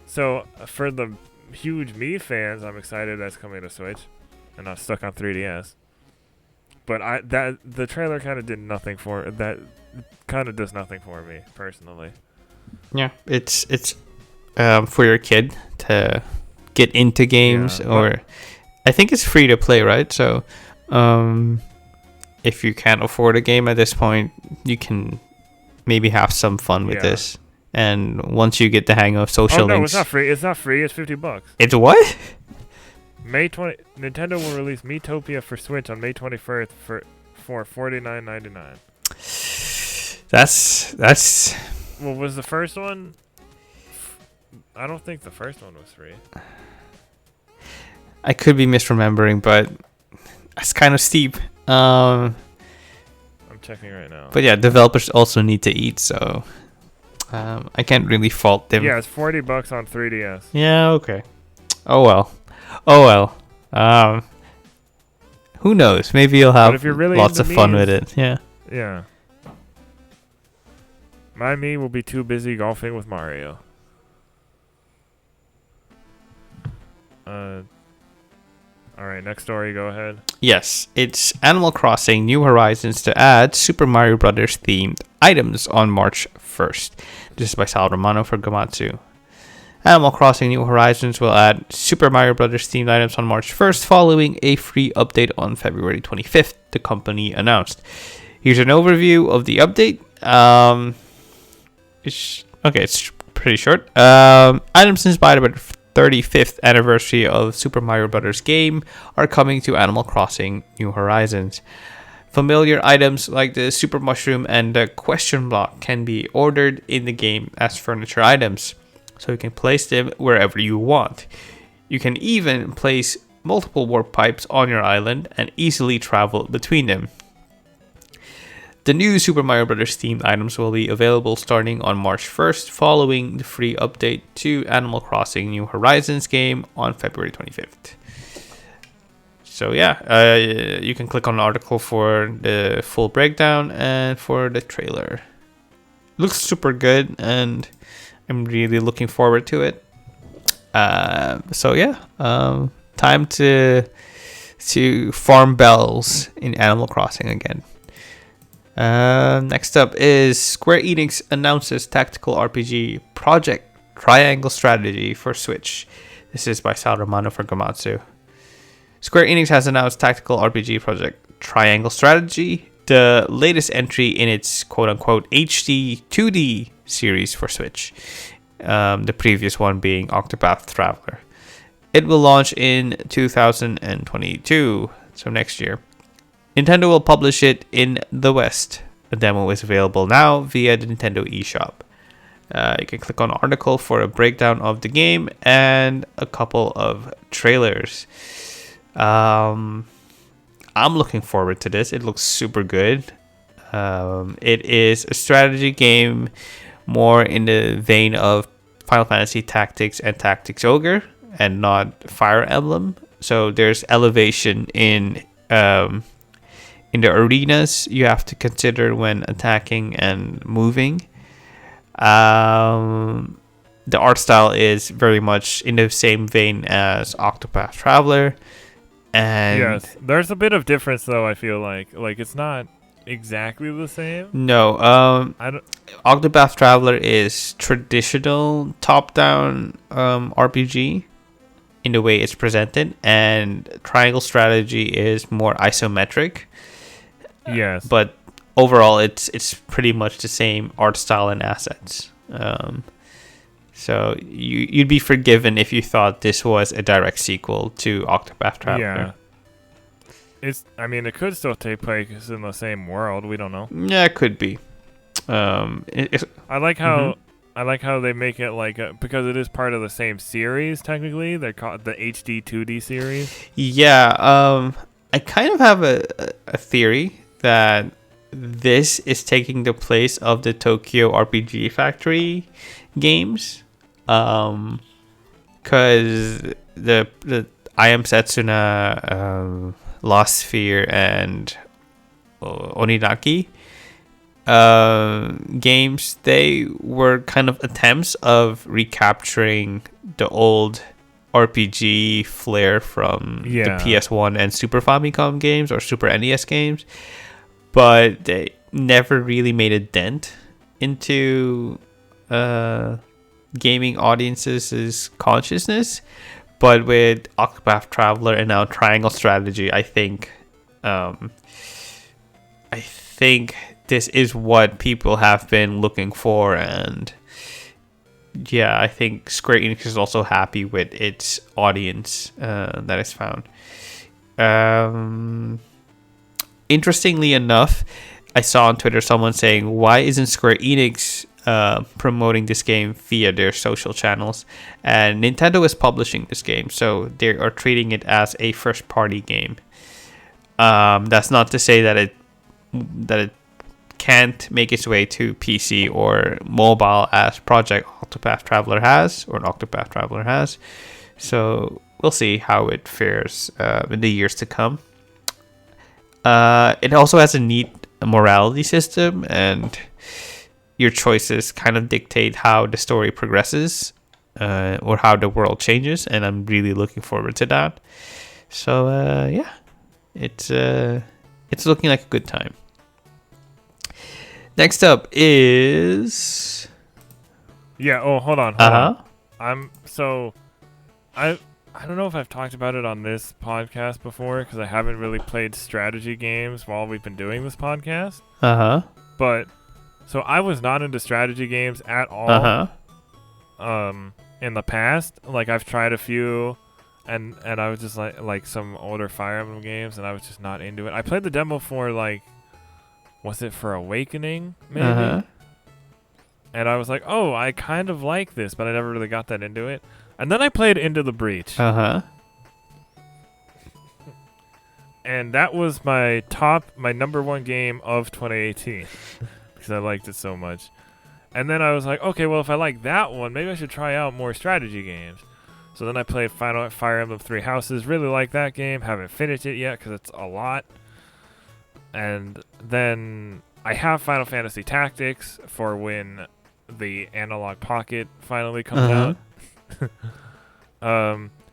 So for the huge Mii fans, I'm excited that's coming to Switch, and not stuck on 3DS. But the trailer kind of did nothing for that. Kind of does nothing for me personally. Yeah, it's for your kid to get into games, or I think it's free to play, right? So, if you can't afford a game at this point, you can maybe have some fun with this. And once you get the hang of social links, it's not free. It's not free. It's $50. It's what? May 20. Nintendo will release Miitopia for Switch on May 21st for $49.99. That's. Well, was the first one? I don't think the first one was free. I could be misremembering, but that's kind of steep. I'm checking right now. But yeah, developers also need to eat, so I can't really fault them. Yeah, it's $40 on 3DS. Yeah, okay. Oh well. Who knows? Maybe you'll have lots of fun with it. Yeah. Yeah. My Mii will be too busy golfing with Mario. Alright, next story, go ahead. Yes, it's Animal Crossing New Horizons to add Super Mario Brothers themed items on March 1st. This is by Sal Romano for Gamatsu. Animal Crossing New Horizons will add Super Mario Brothers themed items on March 1st following a free update on February 25th, the company announced. Here's an overview of the update. It's pretty short. Items inspired by the 35th anniversary of Super Mario Bros. Game are coming to Animal Crossing New Horizons. Familiar items like the Super Mushroom and the Question Block can be ordered in the game as furniture items, so you can place them wherever you want. You can even place multiple warp pipes on your island and easily travel between them. The new Super Mario Bros. Themed items will be available starting on March 1st, following the free update to Animal Crossing New Horizons game on February 25th. So yeah, you can click on an article for the full breakdown and for the trailer. Looks super good, and I'm really looking forward to it. So yeah, time to farm bells in Animal Crossing again. Next up is Square Enix announces tactical RPG Project Triangle Strategy for Switch. This is by Sal Romano for Gamatsu. Square Enix has announced tactical RPG Project Triangle Strategy, the latest entry in its quote-unquote HD 2D series for Switch. The previous one being Octopath Traveler. It will launch in 2022, so next year. Nintendo will publish it in the West. A demo is available now via the Nintendo eShop. You can click on an article for a breakdown of the game and a couple of trailers. I'm looking forward to this. It looks super good. It is a strategy game more in the vein of Final Fantasy Tactics and Tactics Ogre and not Fire Emblem. So there's elevation in the arenas you have to consider when attacking and moving. The art style is very much in the same vein as Octopath Traveler. And yes, there's a bit of difference though, I feel like it's not exactly the same. No, Octopath Traveler is traditional top-down RPG in the way it's presented, and Triangle Strategy is more isometric. Yes, but overall, it's pretty much the same art style and assets. So you'd be forgiven if you thought this was a direct sequel to Octopath Traveler. Yeah, it could still take place in the same world. We don't know. Yeah, it could be. I like how they make it because it is part of the same series. Technically, they call it the HD 2D series. Yeah. I kind of have a theory that this is taking the place of the Tokyo RPG Factory games, because the I Am Setsuna, Lost Sphere, and Oninaki games, they were kind of attempts of recapturing the old RPG flair from the PS1 and Super Famicom games or Super NES games, but they never really made a dent into gaming audiences' consciousness. But with Octopath Traveler and now Triangle Strategy, I think this is what people have been looking for, and yeah, I think Square Enix is also happy with its audience that is found. Interestingly enough, I saw on Twitter someone saying, why isn't Square Enix promoting this game via their social channels? And Nintendo is publishing this game, so they are treating it as a first-party game. That's not to say that it can't make its way to PC or mobile as Project Octopath Traveler has, or Octopath Traveler has. So we'll see how it fares in the years to come. It also has a neat morality system, and your choices kind of dictate how the story progresses or how the world changes, and I'm really looking forward to that. So yeah, it's looking like a good time. Next up is... Yeah, oh, hold on. I don't know if I've talked about it on this podcast before, because I haven't really played strategy games while we've been doing this podcast. But, so I was not into strategy games at all in the past. Like, I've tried a few, and I was just like some older Fire Emblem games, and I was just not into it. I played the demo for, was it for Awakening, maybe? And I was like, oh, I kind of like this, but I never really got that into it. And then I played Into the Breach. and that was my number one game of 2018 because I liked it so much. And then I was like, okay, well, if I like that one, maybe I should try out more strategy games. So then I played Fire Emblem Three Houses. Really like that game. Haven't finished it yet because it's a lot. And then I have Final Fantasy Tactics for when the Analog Pocket finally comes out.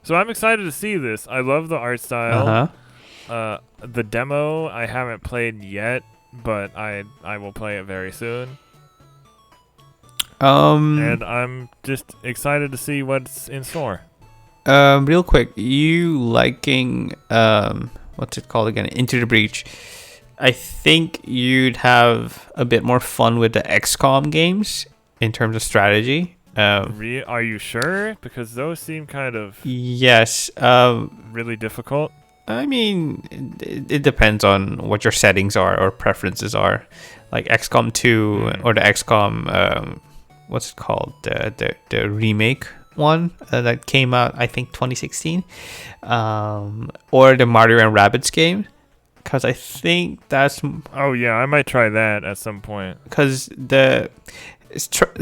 So I'm excited to see this. I love the art style. The demo I haven't played yet, but I will play it very soon. And I'm just excited to see what's in store. Real quick, you liking what's it called again? Into the Breach. I think you'd have a bit more fun with the XCOM games in terms of strategy. Are you sure? Because those seem kind of yes, really difficult. I mean, it depends on what your settings are or preferences are. Like XCOM 2 or the XCOM, what's it called? The remake one that came out, I think 2016, or the Mario and Rabbids game, because I think that's I might try that at some point, because the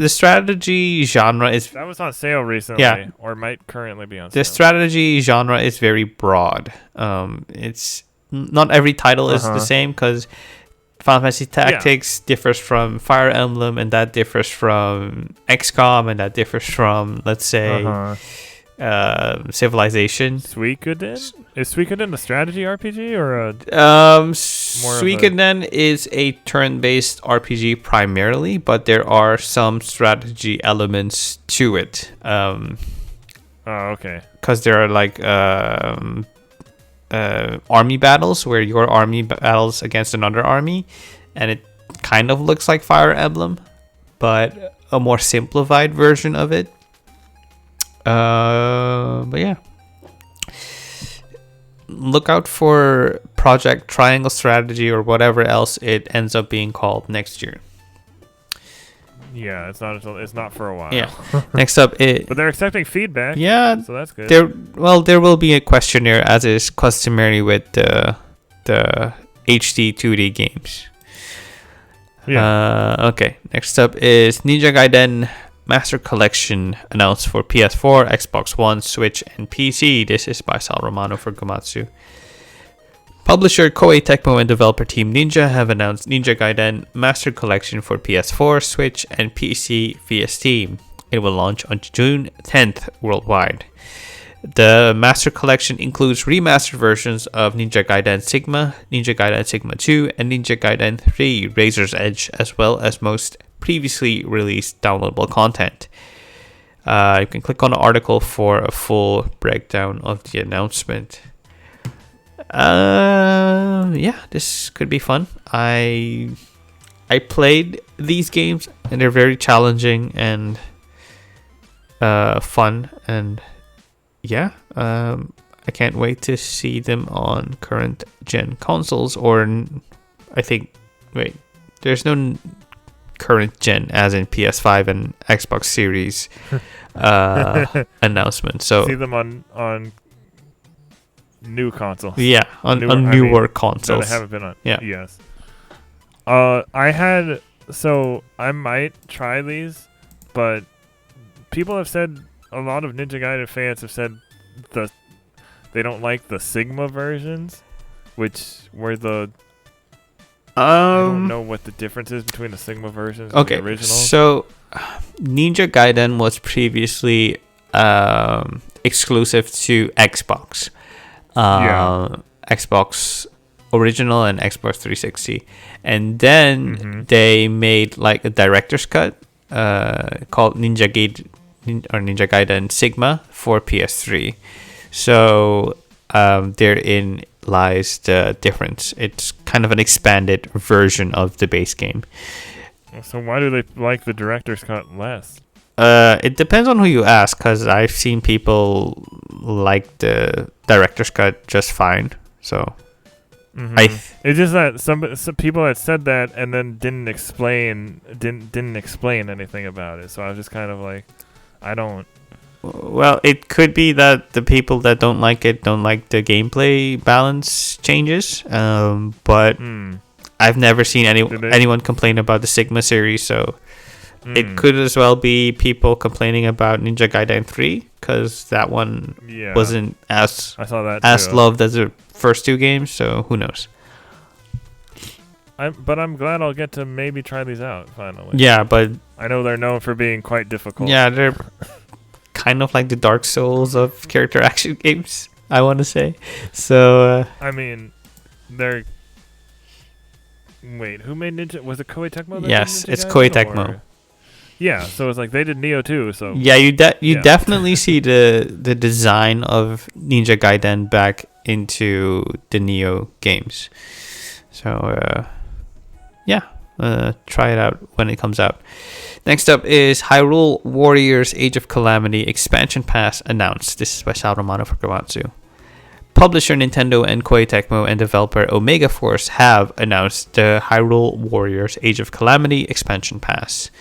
strategy genre is that was on sale recently, or might currently be on sale. The strategy genre is very broad. It's not every title is the same, because Final Fantasy Tactics differs from Fire Emblem, and that differs from XCOM, and that differs from, let's say, Civilization. Suikoden? Is Suikoden a strategy RPG or a Suikoden is a turn-based RPG primarily, but there are some strategy elements to it. Okay. Because there are like army battles where your army battles against another army, and it kind of looks like Fire Emblem, but a more simplified version of it. But yeah, look out for Project Triangle Strategy or whatever else it ends up being called next year. Yeah, it's not for a while. Yeah. Next up, but they're accepting feedback. Yeah, so that's good. There will be a questionnaire, as is customary with the HD 2D games. Yeah. Okay. Next up is Ninja Gaiden Master Collection announced for PS4, Xbox One, Switch, and PC. This is by Sal Romano for Gamatsu. Publisher Koei Tecmo and developer Team Ninja have announced Ninja Gaiden Master Collection for PS4, Switch, and PC via Steam. It will launch on June 10th worldwide. The Master Collection includes remastered versions of Ninja Gaiden Sigma, Ninja Gaiden Sigma 2, and Ninja Gaiden 3 Razor's Edge, as well as most previously released downloadable content. You can click on the article for a full breakdown of the announcement. This could be fun. I played these games, and they're very challenging and fun, and I can't wait to see them on current gen consoles, or there's no current gen as in PS5 and Xbox Series announcement. So see them on new consoles. Yeah, on newer consoles. That I haven't been on. Yeah. Yes. I might try these, but people have said, a lot of Ninja Gaiden fans have said they don't like the Sigma versions, which were the I don't know what the difference is between the Sigma versions and the original. So Ninja Gaiden was previously exclusive to Xbox. Xbox original and Xbox 360, and then they made like a director's cut called Ninja Gaiden Sigma for PS3. So therein lies the difference. It's kind of an expanded version of the base game. So why do they like the director's cut less? It depends on who you ask, because I've seen people like the director's cut just fine. So it's just that some people had said that and then didn't explain anything about it. So I was just kind of like, I don't Well, it could be that the people that don't like it don't like the gameplay balance changes. But I've never seen anyone complain about the Sigma series, so it could as well be people complaining about Ninja Gaiden 3 because that one wasn't as loved as the first two games. So who knows? But I'm glad I'll get to maybe try these out finally. Yeah, but I know they're known for being quite difficult. Yeah, they're kind of like the Dark Souls of character action games, I want to say. So I mean, they're. Wait, who made Ninja? Was it Koei Tecmo? Yes, it's Koei Tecmo. Yeah, so it's like they did Neo too. So yeah, you definitely see the design of Ninja Gaiden back into the Neo games. So try it out when it comes out. Next up is Hyrule Warriors Age of Calamity Expansion Pass announced. This is by Saruman for Kawazu. Publisher Nintendo and Koei Tecmo and developer Omega Force have announced the Hyrule Warriors Age of Calamity Expansion Pass.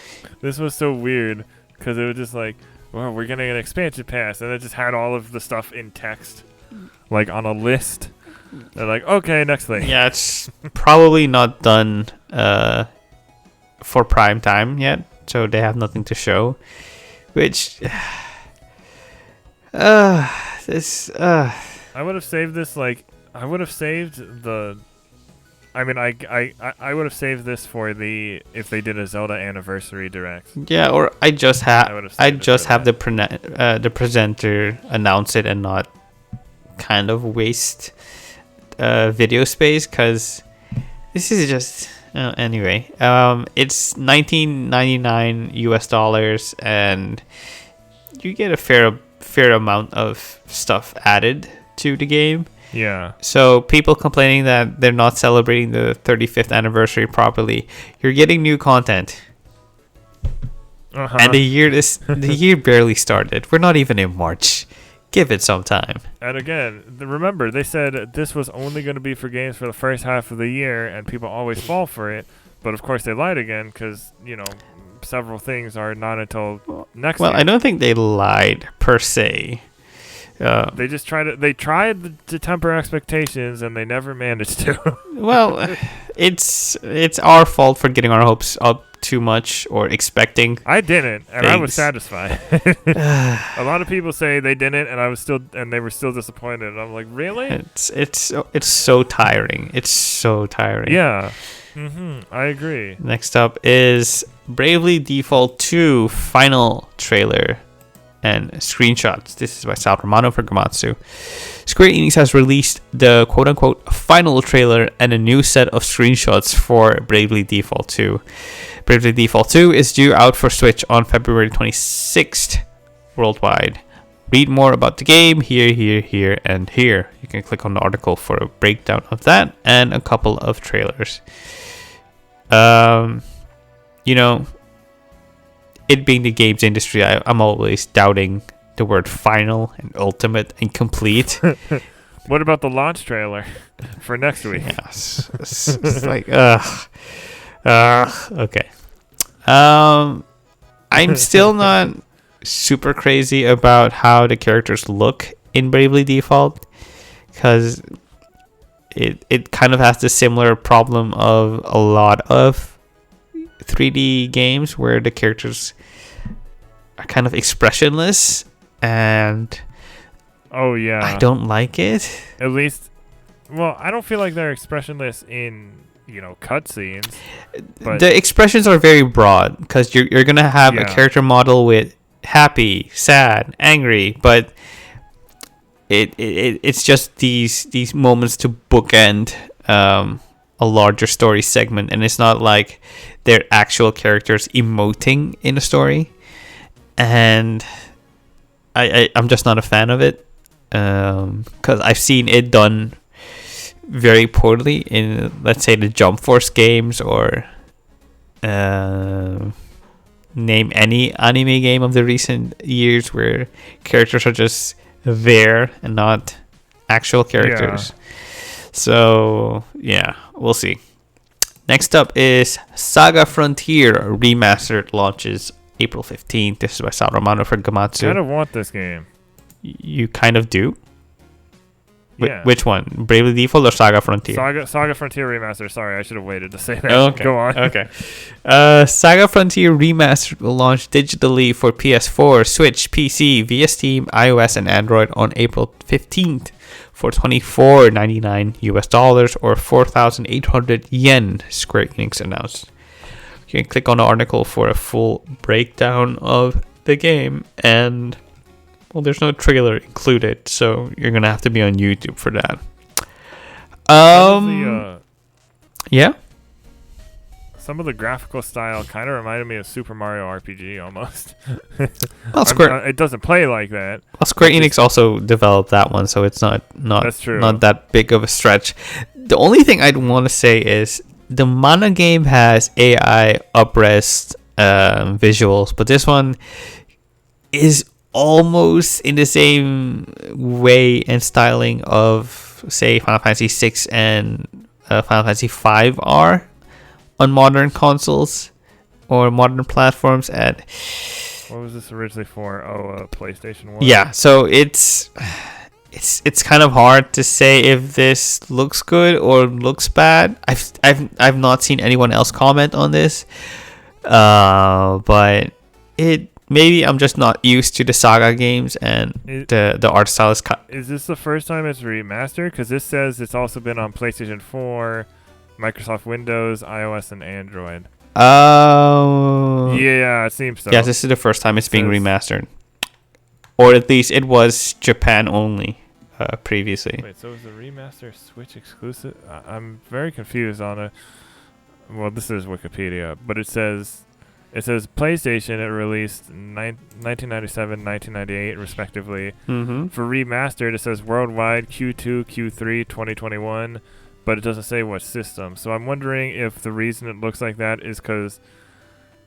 This was so weird because it was just like, well, we're getting an expansion pass, and it just had all of the stuff in text, like on a list. They're like, okay, next thing. Yeah, it's probably not done for prime time yet, so they have nothing to show. Which, I would have saved this. Like, I would have saved the. I mean, I would have saved this for the if they did a Zelda Anniversary Direct. Yeah, or I just have the presenter announce it and not kind of waste video space, because this is just anyway. It's $19.99 and you get a fair amount of stuff added to the game. Yeah. So people complaining that they're not celebrating the 35th anniversary properly, you're getting new content. And the year barely started. We're not even in March. Give it some time. And again, remember, they said this was only going to be for games for the first half of the year, and people always fall for it. But of course, they lied again because, several things are not until next year. Well, I don't think they lied per se. They just tried to temper expectations, and they never managed to. Well, it's our fault for getting our hopes up too much or expecting. I didn't, and I was satisfied. A lot of people say they didn't, and they were still disappointed. And I'm like, really? It's so tiring. It's so tiring. Yeah. I agree. Next up is Bravely Default 2 final trailer and screenshots. This is by Sal Romano for Gamatsu. Square Enix has released the quote-unquote final trailer and a new set of screenshots for Bravely Default 2. Bravely Default 2 is due out for Switch on February 26th worldwide. Read more about the game here, and here. You can click on the article for a breakdown of that and a couple of trailers. It being the games industry, I'm always doubting the word final and ultimate and complete. What about the launch trailer for next week? Yes. It's like, okay. I'm still not super crazy about how the characters look in Bravely Default, because it kind of has the similar problem of a lot of 3D games where the characters are kind of expressionless, and I don't like it. At least, well, I don't feel like they're expressionless in cutscenes. The expressions are very broad because you're gonna have a character model with happy, sad, angry, but it's just these moments to bookend a larger story segment, and it's not like they're actual characters emoting in a story, and I'm just not a fan of it, because I've seen it done very poorly in, let's say, the Jump Force games, or name any anime game of the recent years where characters are just there and not actual characters. So yeah, we'll see. Next up is SaGa Frontier Remastered launches April 15th. This is by Saruman for Gamatsu. I kind of want this game. You kind of do? Yeah. Which one? Bravely Default or SaGa Frontier? SaGa Frontier Remaster. Sorry, I should have waited to say that. Oh, okay. Go on. Okay. SaGa Frontier Remastered will launch digitally for PS4, Switch, PC, via Steam, iOS, and Android on April 15th for $24.99 US or 4,800 yen, Square Enix announced. You can click on the article for a full breakdown of the game, and well, there's no trailer included, so you're gonna have to be on YouTube for that. Yeah. Some of the graphical style kind of reminded me of Super Mario RPG almost. Well, Square. It doesn't play like that. Well, Square Enix also developed that one, so it's not That's true. not that big of a stretch. The only thing I'd want to say is the Mana game has AI up-res visuals, but this one is almost in the same way and styling of, say, Final Fantasy VI and Final Fantasy V are on modern consoles or modern platforms. At what was this originally for? PlayStation 1. Yeah, so it's kind of hard to say if this looks good or looks bad. I've not seen anyone else comment on this, but maybe I'm just not used to the SaGa games and the art style is. Is this the first time it's remastered? Because this says it's also been on PlayStation 4, Microsoft Windows, iOS, and Android. Oh. Yeah, it seems so. Yes, this is the first time it's being remastered, or at least it was Japan only previously. Wait, so is the remaster Switch exclusive? I'm very confused on it. Well, this is Wikipedia, but it says PlayStation. It released 1997, 1998, respectively. Mm-hmm. For remastered, it says worldwide Q2, Q3, 2021, but it doesn't say what system. So I'm wondering if the reason it looks like that is because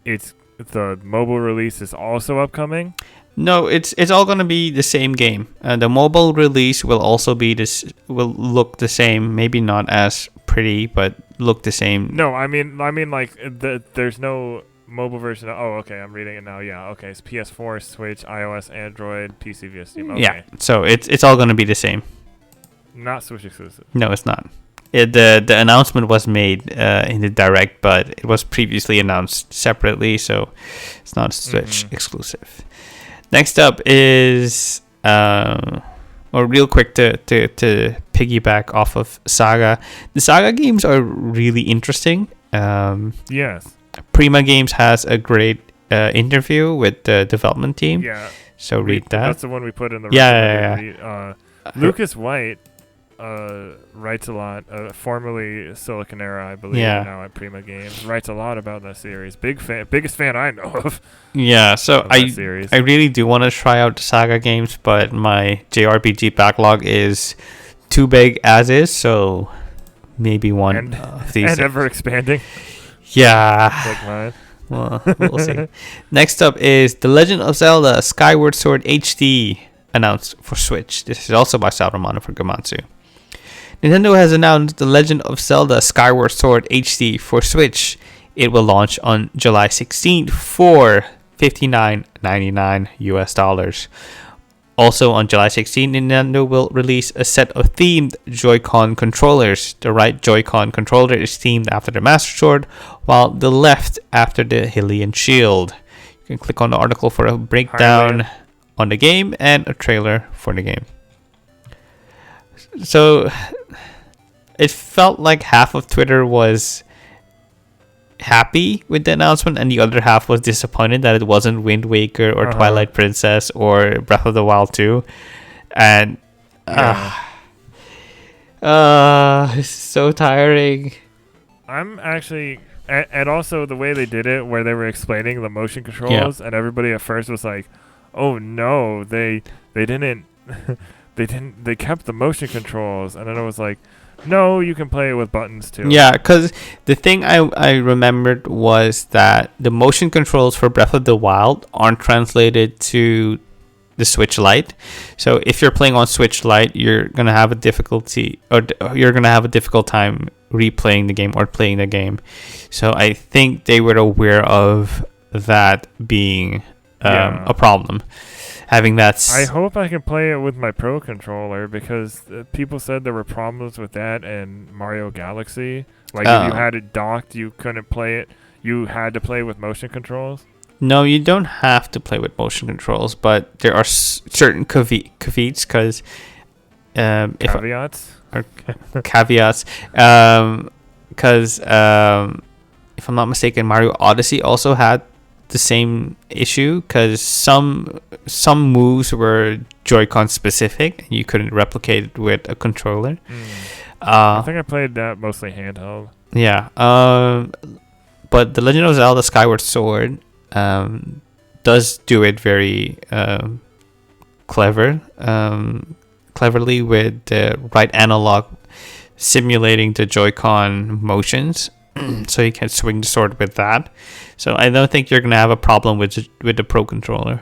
the mobile release is also upcoming. No, it's all gonna be the same game. The mobile release will also will look the same. Maybe not as pretty, but look the same. No, I mean like there's no mobile version. Oh, okay, I'm reading it now. Yeah, okay, it's PS4, Switch, iOS, Android, PC via Steam. Okay. Yeah, so it's all gonna be the same. Not Switch exclusive. No, it's not. The announcement was made in the direct, but it was previously announced separately, so it's not Switch exclusive. Next up is, real quick to piggyback off of SaGa. The SaGa games are really interesting. Yes. Prima Games has a great interview with the development team. Yeah. So read that. That's the one we put in the Yeah. Lucas White writes a lot, formerly Siliconera, I believe, now at Prima Games, writes a lot about that series. Biggest fan I know of. Yeah, so I series. I really do want to try out the SaGa games, but my JRPG backlog is too big as is, so maybe one of these. And ever expanding. Yeah. Like mine. Well, we'll see. Next up is The Legend of Zelda Skyward Sword HD, announced for Switch. This is also by Saruman for Gamatsu. Nintendo has announced The Legend of Zelda Skyward Sword HD for Switch. It will launch on July 16th for $59.99 US. Also on July 16th, Nintendo will release a set of themed Joy-Con controllers. The right Joy-Con controller is themed after the Master Sword, while the left after the Hylian Shield. You can click on the article for a breakdown on the game and a trailer for the game. So it felt like half of Twitter was happy with the announcement and the other half was disappointed that it wasn't Wind Waker or Twilight Princess or Breath of the Wild 2. And it's so tiring. I'm actually, and also the way they did it, where they were explaining the motion controls, and everybody at first was like, "Oh no, they didn't, they kept the motion controls," and then it was like, "No, you can play it with buttons too." Yeah, because the thing I remembered was that the motion controls for Breath of the Wild aren't translated to the Switch Lite. So if you're playing on Switch Lite, you're gonna have a difficult time replaying the game or playing the game. So I think they were aware of that being a problem. Having that. I hope I can play it with my Pro controller because people said there were problems with that and Mario Galaxy. Like if you had it docked, you couldn't play it. You had to play with motion controls. No, you don't have to play with motion controls, but there are certain caveats because Caveats. Caveats. Because if I'm not mistaken, Mario Odyssey also had the same issue because some moves were Joy-Con specific and you couldn't replicate it with a controller. I think I played that mostly handheld. Yeah. But The Legend of Zelda Skyward Sword does do it very cleverly with the right analog simulating the Joy-Con motions. So you can swing the sword with that. So I don't think you're gonna have a problem with the Pro controller.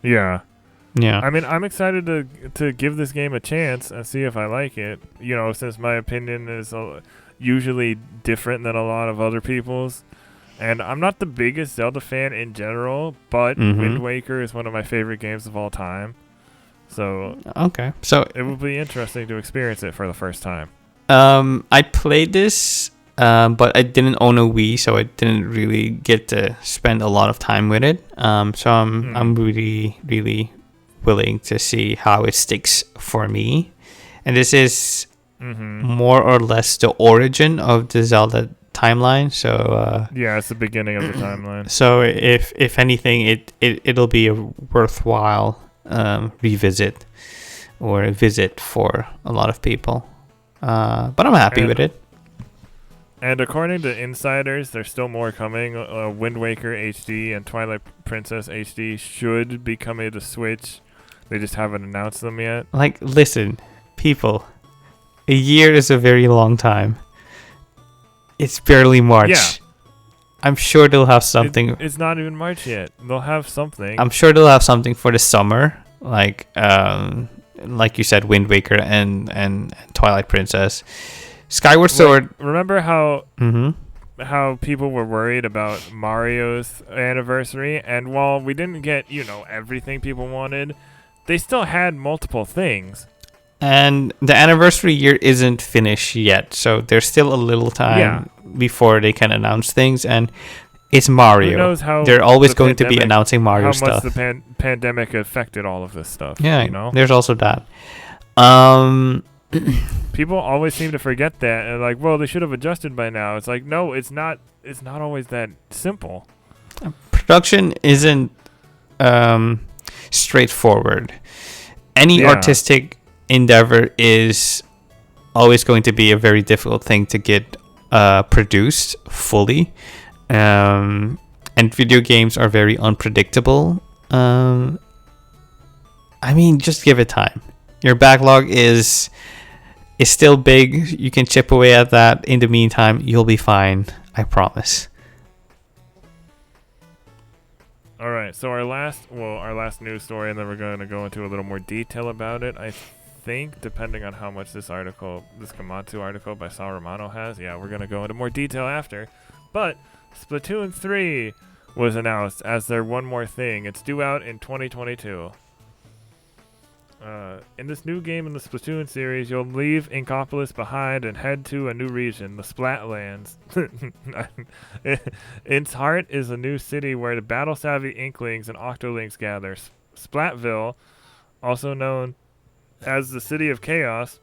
Yeah. Yeah. I mean, I'm excited to give this game a chance and see if I like it. You know, since my opinion is usually different than a lot of other people's. And I'm not the biggest Zelda fan in general, but Wind Waker is one of my favorite games of all time. So okay, so it would be interesting to experience it for the first time. I played this, but I didn't own a Wii, so I didn't really get to spend a lot of time with it. So I'm really, really willing to see how it sticks for me. And this is more or less the origin of the Zelda timeline. So yeah, it's the beginning of the timeline. So if anything, it'll be a worthwhile revisit or visit for a lot of people, but I'm happy with it. And according to insiders, there's still more coming. Wind Waker HD and Twilight Princess HD should be coming to Switch. They just haven't announced them yet. Like, listen, people, a year is a very long time. It's barely March. Yeah. I'm sure they'll have something. It's not even March yet. They'll have something. I'm sure they'll have something for the summer, like you said, Wind Waker and Twilight Princess. Skyward Sword. Remember how people were worried about Mario's anniversary, and while we didn't get everything people wanted, they still had multiple things. And the anniversary year isn't finished yet, so there's still a little time before they can announce things. And it's Mario. Who knows how they're always going to be announcing Mario stuff. How much the pandemic affected all of this stuff. Yeah, there's also that. People always seem to forget that, and like, well, they should have adjusted by now. It's like, no, it's not. It's not always that simple. Production isn't straightforward. Any artistic endeavor is always going to be a very difficult thing to get produced fully, and video games are very unpredictable. I mean, just give it time. Your backlog is still big. You can chip away at that. In the meantime, you'll be fine, I promise. All right, so our last news story, and then we're going to go into a little more detail about it. I think, depending on how much this Komatsu article by Sal Romano has, we're going to go into more detail after. But Splatoon 3 was announced as their one more thing. It's due out in 2022. In this new game in the Splatoon series, you'll leave Inkopolis behind and head to a new region, the Splatlands. Its heart is a new city where the battle-savvy Inklings and Octolings gather. Splatville, also known as the City of Chaos,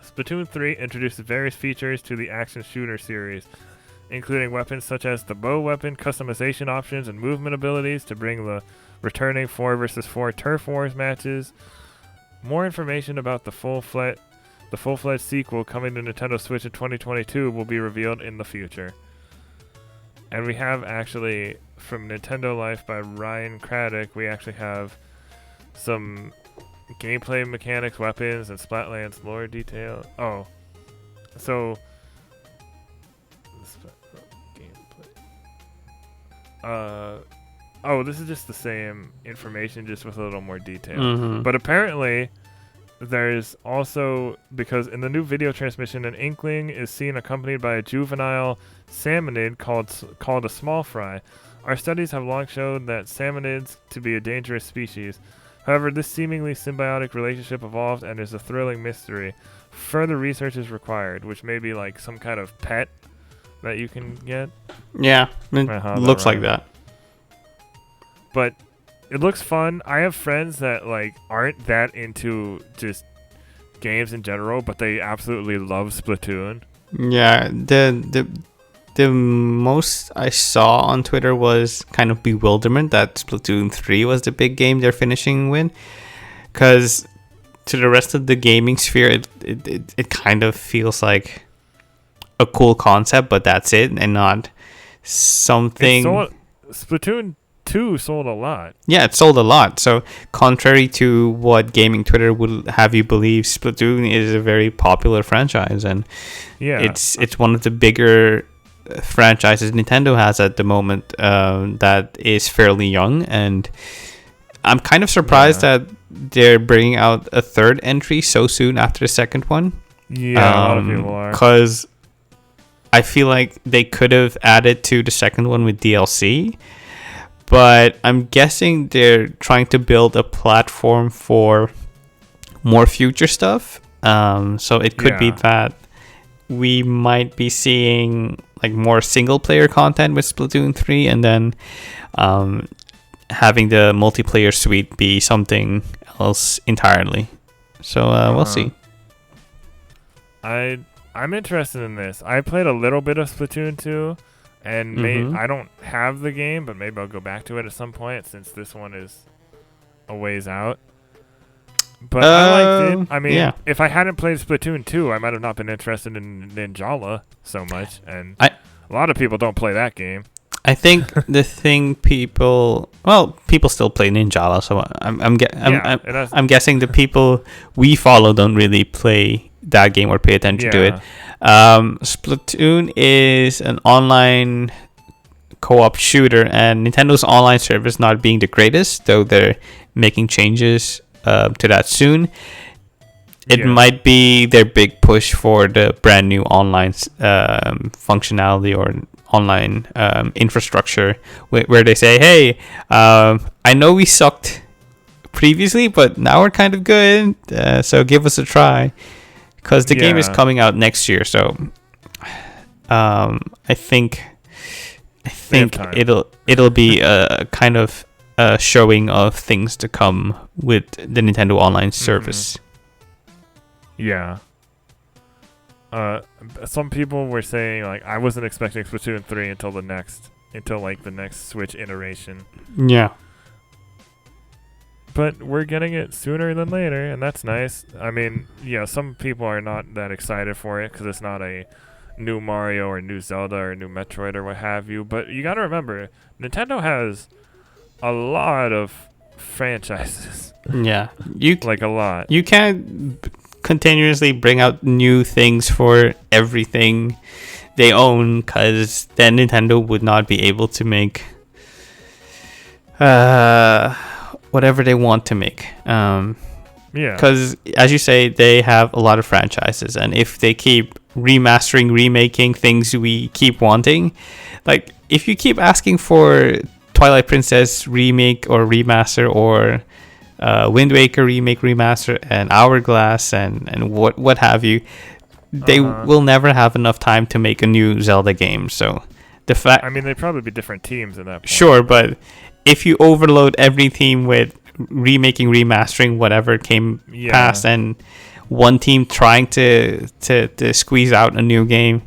Splatoon 3 introduces various features to the action shooter series, including weapons such as the bow weapon, customization options, and movement abilities to bring the returning 4 vs 4 Turf Wars matches. More information about the full-fledged sequel coming to Nintendo Switch in 2022 will be revealed in the future. And we have actually, from Nintendo Life by Ryan Craddock, we actually have some gameplay mechanics, weapons, and Splatlands lore detail. Oh, so this is just the same information, just with a little more detail. But apparently, there's also, because in the new video transmission, an inkling is seen accompanied by a juvenile salmonid called a small fry. Our studies have long shown that salmonids to be a dangerous species. However, this seemingly symbiotic relationship evolved and is a thrilling mystery. Further research is required, which may be like some kind of pet that you can get. Yeah, it looks like that. But it looks fun. I have friends that like aren't that into just games in general, but they absolutely love Splatoon. Yeah, the most I saw on Twitter was kind of bewilderment that Splatoon 3 was the big game they're finishing with, because to the rest of the gaming sphere, it kind of feels like a cool concept, but that's it, and not something. Splatoon 2 sold a lot. Yeah, it sold a lot. So contrary to what gaming Twitter would have you believe, Splatoon is a very popular franchise, and yeah, it's one of the bigger franchises Nintendo has at the moment that is fairly young, and I'm kind of surprised that they're bringing out a third entry so soon after the second one. Yeah, a lot of people are, because I feel like they could have added to the second one with DLC, but I'm guessing they're trying to build a platform for more future stuff. So it could be that we might be seeing like more single player content with Splatoon 3, and then having the multiplayer suite be something else entirely. So we'll see. I'm interested in this. I played a little bit of Splatoon 2, and I don't have the game, but maybe I'll go back to it at some point since this one is a ways out. But I liked it. I mean, if I hadn't played Splatoon 2, I might have not been interested in Ninjala so much, and a lot of people don't play that game. I think the thing people still play Ninjala, so I'm guessing the people we follow don't really play that game or pay attention to it. Splatoon is an online co-op shooter, and Nintendo's online service not being the greatest, though they're making changes to that soon. It might be their big push for the brand new online functionality or online infrastructure, where they say, hey, I know we sucked previously, but now we're kind of good, so give us a try, because the game is coming out next year. So I think it'll be a kind of showing of things to come with the Nintendo Online service. Yeah. Some people were saying like I wasn't expecting Splatoon 3 until the next Switch iteration. Yeah. But we're getting it sooner than later, and that's nice. I mean, some people are not that excited for it because it's not a new Mario or new Zelda or new Metroid or what have you. But you got to remember, Nintendo has a lot of franchises. Yeah, a lot. You can't continuously bring out new things for everything they own, because then Nintendo would not be able to make whatever they want to make. Because as you say, they have a lot of franchises, and if they keep remastering, remaking things we keep wanting, like if you keep asking for Twilight Princess remake or remaster, or Wind Waker remake, remaster, and Hourglass, and what have you, they will never have enough time to make a new Zelda game. So the fact, I mean, they'd probably be different teams in that point. Sure, but if you overload every team with remaking, remastering, whatever came past, and one team trying to squeeze out a new game,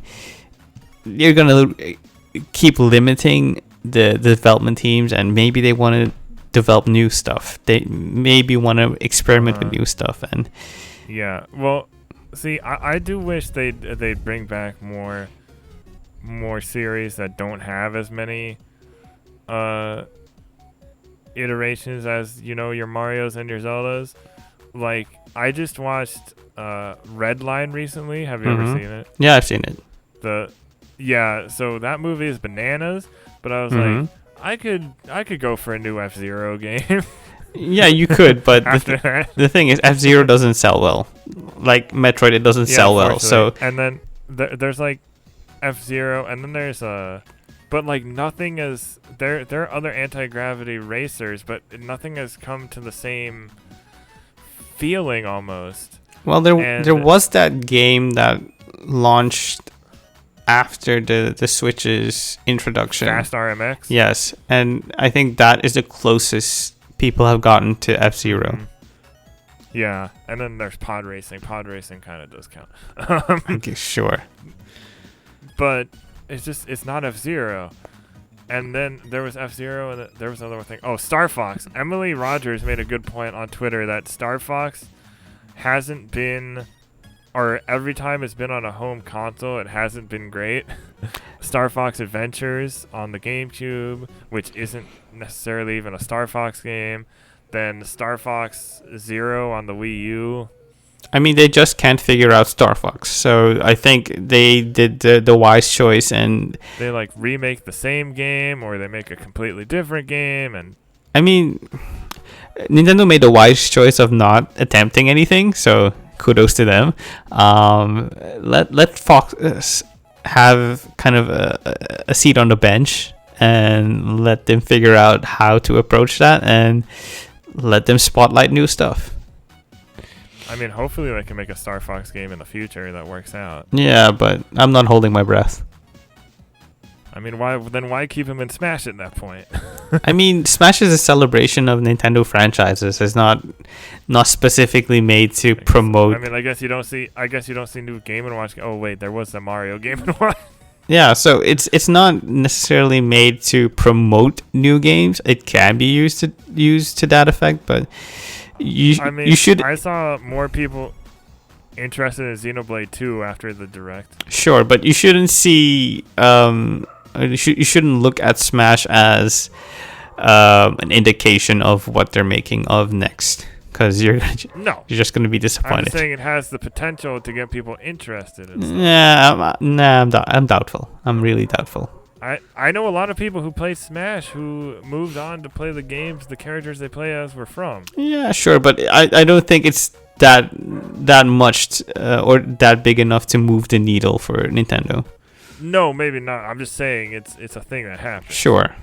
you're gonna keep limiting the development teams, and maybe they want to develop new stuff. They maybe want to experiment with new stuff, and well, see, I do wish they'd bring back more series that don't have as many iterations as your Marios and your Zeldas. Like, I just watched Redline recently. Have you ever seen it? Yeah, I've seen it. So that movie is bananas, but I was like, I could go for a new F-Zero game. Yeah, you could, but after that. the thing is, F-Zero doesn't sell well. Like Metroid, it doesn't sell well. So and then there's like F-Zero, and then there's but like nothing is there. There are other anti-gravity racers, but nothing has come to the same feeling almost. well, there was that game that launched after the Switch's introduction. Fast RMX. Yes, and I think that is the closest people have gotten to F-Zero. Mhm. Yeah, and then there's pod racing. Pod racing kind of does count. Okay, sure. But it's not F-Zero. And then there was F-Zero, and there was another thing. Oh, Star Fox. Emily Rogers made a good point on Twitter that Star Fox hasn't been, or every time it's been on a home console, it hasn't been great. Star Fox Adventures on the GameCube, which isn't necessarily even a Star Fox game. Then Star Fox Zero on the Wii U. I mean, they just can't figure out Star Fox, so I think they did the wise choice, and they like remake the same game, or they make a completely different game. And I mean, Nintendo made the wise choice of not attempting anything, so kudos to them. Let Fox have kind of a seat on the bench, and let them figure out how to approach that, and let them spotlight new stuff. I mean, hopefully they can make a Star Fox game in the future that works out. Yeah, but I'm not holding my breath. I mean, why keep him in Smash at that point? I mean, Smash is a celebration of Nintendo franchises. It's not specifically made to promote. I mean, I guess you don't see new Game & Watch. Oh wait, there was the Mario Game & Watch. Yeah, so it's not necessarily made to promote new games. It can be used to that effect, but you should. I saw more people interested in Xenoblade 2 after the Direct. Sure, but you shouldn't see. You shouldn't look at Smash as an indication of what they're making of next, because you're just going to be disappointed. I'm just saying it has the potential to get people interested in stuff. I'm doubtful. I'm really doubtful. I know a lot of people who play Smash who moved on to play the games the characters they play as were from. Yeah, sure, but I don't think it's that much or that big enough to move the needle for Nintendo. No, maybe not. I'm just saying it's a thing that happens. Sure.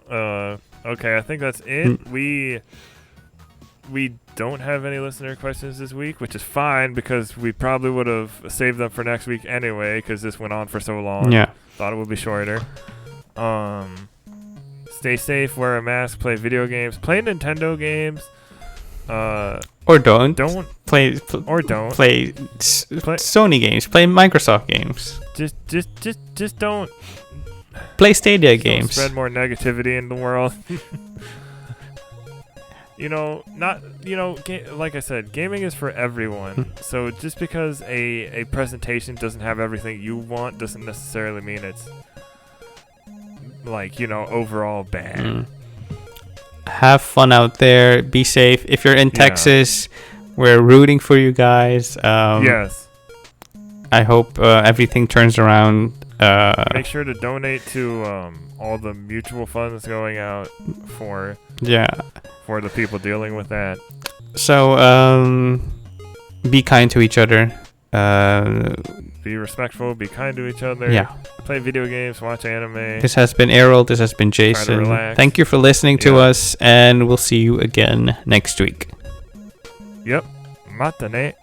Okay, I think that's it. We don't have any listener questions this week, which is fine because we probably would have saved them for next week anyway because this went on for so long. Yeah. Thought it would be shorter. Stay safe, wear a mask, play video games, play Nintendo games. Or don't. Don't play Sony games, play Microsoft games. Just don't play Stadia games. Spread more negativity in the world. Like I said, gaming is for everyone. So just because a presentation doesn't have everything you want doesn't necessarily mean it's overall bad. Have fun out there. Be safe. If you're in Texas, we're rooting for you guys. Yes. I hope everything turns around. Make sure to donate to all the mutual funds going out for the people dealing with that. So be kind to each other. Be respectful. Be kind to each other. Yeah. Play video games. Watch anime. This has been Erroll. This has been Jason. Thank you for listening to us, and we'll see you again next week. Yep. Matane.